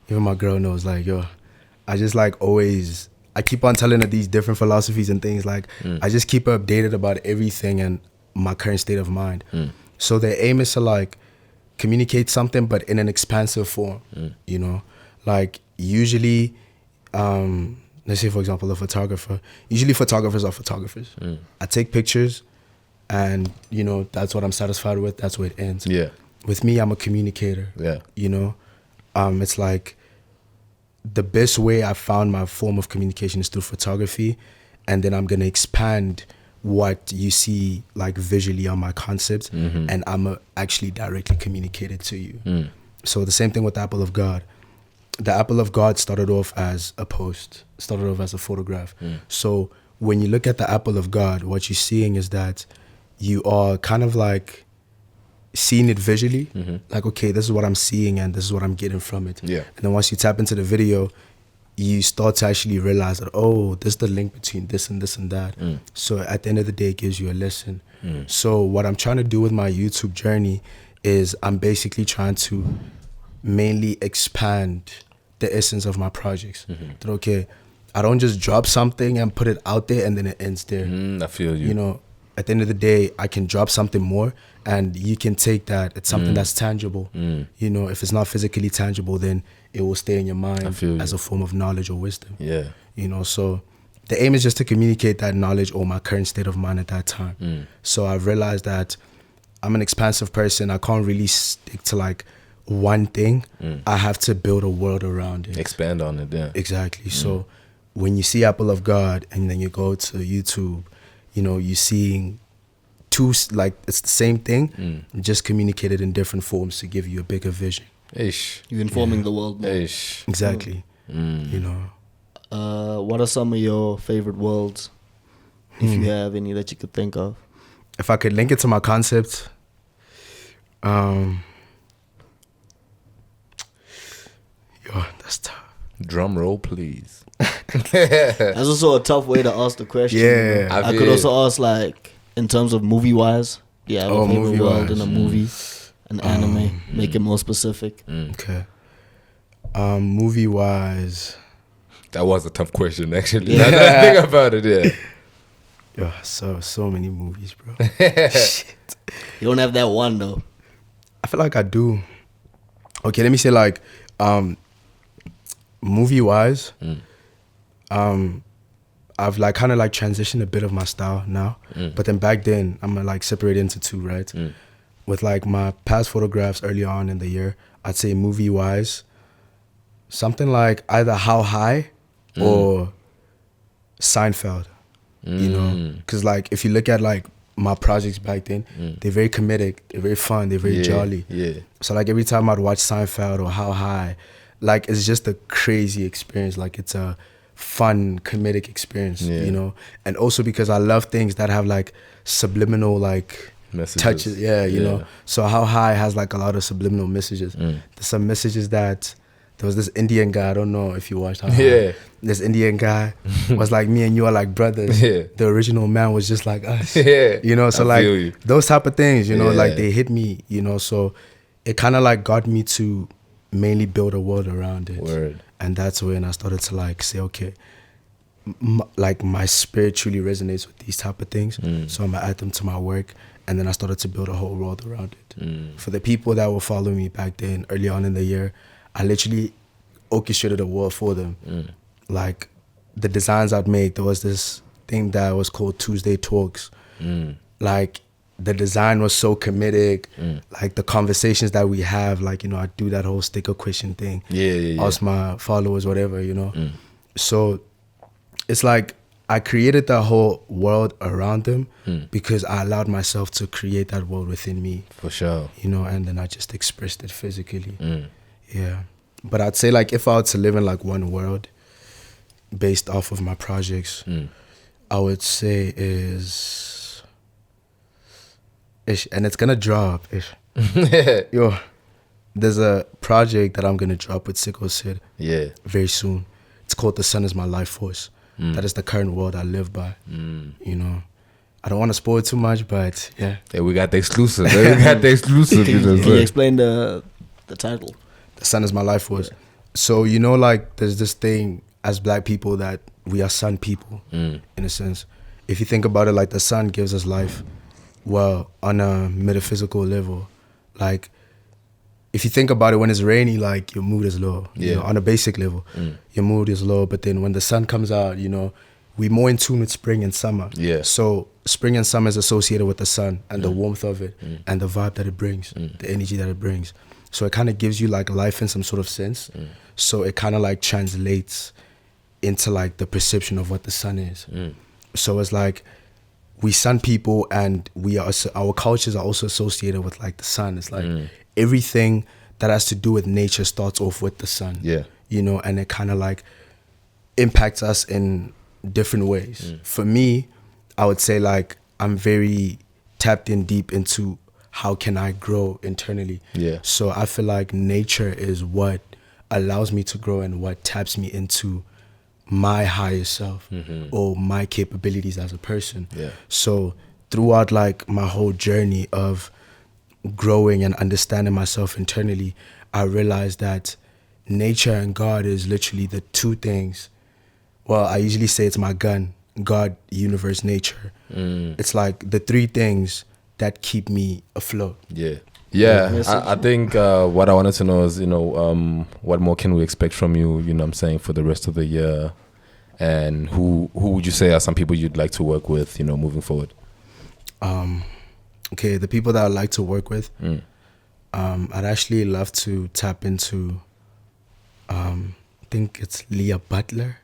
[SPEAKER 5] even my girl knows, like, yo, I just like always, I keep on telling her these different philosophies and things. Like, I just keep her updated about everything and my current state of mind. So the aim is to like communicate something, but in an expansive form. You know, like usually, let's say for example, a photographer. Usually photographers are photographers. I take pictures, and you know that's what I'm satisfied with. That's where it ends.
[SPEAKER 4] Yeah.
[SPEAKER 5] With me, I'm a communicator.
[SPEAKER 4] Yeah.
[SPEAKER 5] You know, it's like the best way I found my form of communication is through photography, and then I'm gonna expand what you see like visually on my concepts, and I'm actually directly communicate it to you. So the same thing with the Apple of God. The Apple of God started off as a post, started off as a photograph. So when you look at the Apple of God, what you're seeing is that you are kind of like seeing it visually, like, okay, this is what I'm seeing and this is what I'm getting from it.
[SPEAKER 4] Yeah.
[SPEAKER 5] And then once you tap into the video, you start to actually realize that, oh, this is the link between this and this and that. So at the end of the day, it gives you a lesson. So what I'm trying to do with my YouTube journey is I'm basically trying to mainly expand the essence of my projects. That, okay, I don't just drop something and put it out there and then it ends there.
[SPEAKER 4] I feel you.
[SPEAKER 5] You know, at the end of the day, I can drop something more and you can take that. It's something that's tangible. You know, if it's not physically tangible, then it will stay in your mind as a form of knowledge or wisdom.
[SPEAKER 4] Yeah.
[SPEAKER 5] You know, so the aim is just to communicate that knowledge or my current state of mind at that time. So I've realized that I'm an expansive person. I can't really stick to like one thing. I have to build a world around it.
[SPEAKER 4] Expand on it, yeah.
[SPEAKER 5] Exactly. So when you see Apple of God and then you go to YouTube, you know, you're seeing two, like it's the same thing, just communicated in different forms to give you a bigger vision.
[SPEAKER 4] Ish.
[SPEAKER 2] You're informing the world more.
[SPEAKER 4] Ish.
[SPEAKER 5] Exactly. You know.
[SPEAKER 2] What are some of your favorite worlds, if you have any that you could think of?
[SPEAKER 5] If I could link it to my concept, that's tough.
[SPEAKER 4] Drum roll, please.
[SPEAKER 2] That's also a tough way to ask the question.
[SPEAKER 5] Yeah.
[SPEAKER 2] I could also ask, like, in terms of movie-wise. Yeah, I have a favorite world in a movie, an anime. Make it more specific.
[SPEAKER 5] Okay. Movie-wise.
[SPEAKER 4] That was a tough question, actually. Now that I think about it, yeah.
[SPEAKER 5] Yo, so many movies, bro.
[SPEAKER 2] Shit. You don't have that one, though.
[SPEAKER 5] I feel like I do. Okay, let me say, like, movie-wise, I've like kind of like transitioned a bit of my style now, but then back then I'm like separated into two, right? With like my past photographs early on in the year, I'd say movie-wise, something like either How High or Seinfeld, you know? Because like if you look at like my projects back then, they're very comedic, they're very fun, they're very jolly.
[SPEAKER 4] Yeah.
[SPEAKER 5] So like every time I'd watch Seinfeld or How High, like it's just a crazy experience. Like it's a fun comedic experience, you know? And also because I love things that have like subliminal like
[SPEAKER 4] Messages.
[SPEAKER 5] touches, you know? So How High has like a lot of subliminal messages. There's some messages that, there was this Indian guy, I don't know if you watched How High. This Indian guy was like, me and you are like brothers. The original man was just like us. You know, so like those type of things, you know, like they hit me, you know, so it kind of like got me to mainly build a world around it.
[SPEAKER 4] Word.
[SPEAKER 5] And that's when I started to like say, okay, like my spirit truly resonates with these type of things. So I'm gonna add them to my work. And then I started to build a whole world around it. For the people that were following me back then, early on in the year, I literally orchestrated a world for them. Like the designs I'd made, there was this thing that was called Tuesday Talks. Like the design was so comedic. Like the conversations that we have, like, you know, I do that whole sticker question thing. Ask my followers, whatever, you know. So it's like I created that whole world around them because I allowed myself to create that world within me.
[SPEAKER 4] For sure.
[SPEAKER 5] You know, and then I just expressed it physically. Yeah. But I'd say like if I were to live in like one world, based off of my projects, I would say is ish, and it's gonna drop ish. Yo, there's a project that I'm gonna drop with Sicko Sid.
[SPEAKER 4] Yeah.
[SPEAKER 5] Very soon. It's called "The Sun Is My Life Force." That is the current word I live by. You know, I don't want to spoil too much, but yeah.
[SPEAKER 4] Yeah, we got the exclusive. We got the exclusive.
[SPEAKER 2] Can you explain the title?
[SPEAKER 5] The sun is my life force. So, you know, like, there's this thing as black people that we are sun people, in a sense. If you think about it, like, the sun gives us life. Well, on a metaphysical level, like, if you think about it, when it's rainy, like, your mood is low. You know, on a basic level, your mood is low. But then when the sun comes out, you know, we're more in tune with spring and summer.
[SPEAKER 4] Yeah.
[SPEAKER 5] So spring and summer is associated with the sun and the warmth of it and the vibe that it brings, the energy that it brings. So it kind of gives you like life in some sort of sense. So it kind of like translates into like the perception of what the sun is. So it's like we sun people, and we are, our cultures are also associated with like the sun. It's like everything that has to do with nature starts off with the sun.
[SPEAKER 4] Yeah.
[SPEAKER 5] You know, and it kind of like impacts us in different ways. For me, I would say like I'm very tapped in deep into how can I grow internally.
[SPEAKER 4] Yeah.
[SPEAKER 5] So I feel like nature is what allows me to grow and what taps me into my higher self or my capabilities as a person.
[SPEAKER 4] Yeah.
[SPEAKER 5] So throughout like my whole journey of growing and understanding myself internally, I realized that nature and God is literally the two things. Well, I usually say it's my gun: God, universe, nature. It's like the three things that keep me afloat.
[SPEAKER 4] Yeah, I think what I wanted to know is, you know, what more can we expect from you, you know what I'm saying, for the rest of the year? And who would you say are some people you'd like to work with, you know, moving forward?
[SPEAKER 5] Okay, the people that I'd like to work with, I'd actually love to tap into, I think it's Leah Butler.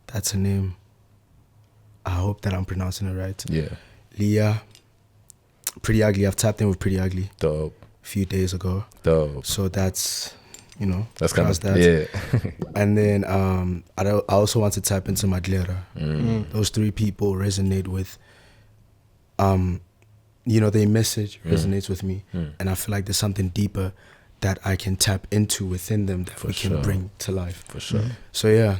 [SPEAKER 5] That's her name. I hope that I'm pronouncing it right.
[SPEAKER 4] Yeah.
[SPEAKER 5] Leah, Pretty Ugly. I've tapped in with Pretty Ugly
[SPEAKER 4] Dope.
[SPEAKER 5] a few days ago.
[SPEAKER 4] Dope.
[SPEAKER 5] So that's, you know,
[SPEAKER 4] That's kind of,
[SPEAKER 5] that.
[SPEAKER 4] yeah.
[SPEAKER 5] And then I also want to tap into Madlera. Those three people resonate with, you know, their message resonates with me. And I feel like there's something deeper that I can tap into within them that we can bring to life.
[SPEAKER 4] For sure.
[SPEAKER 5] So yeah,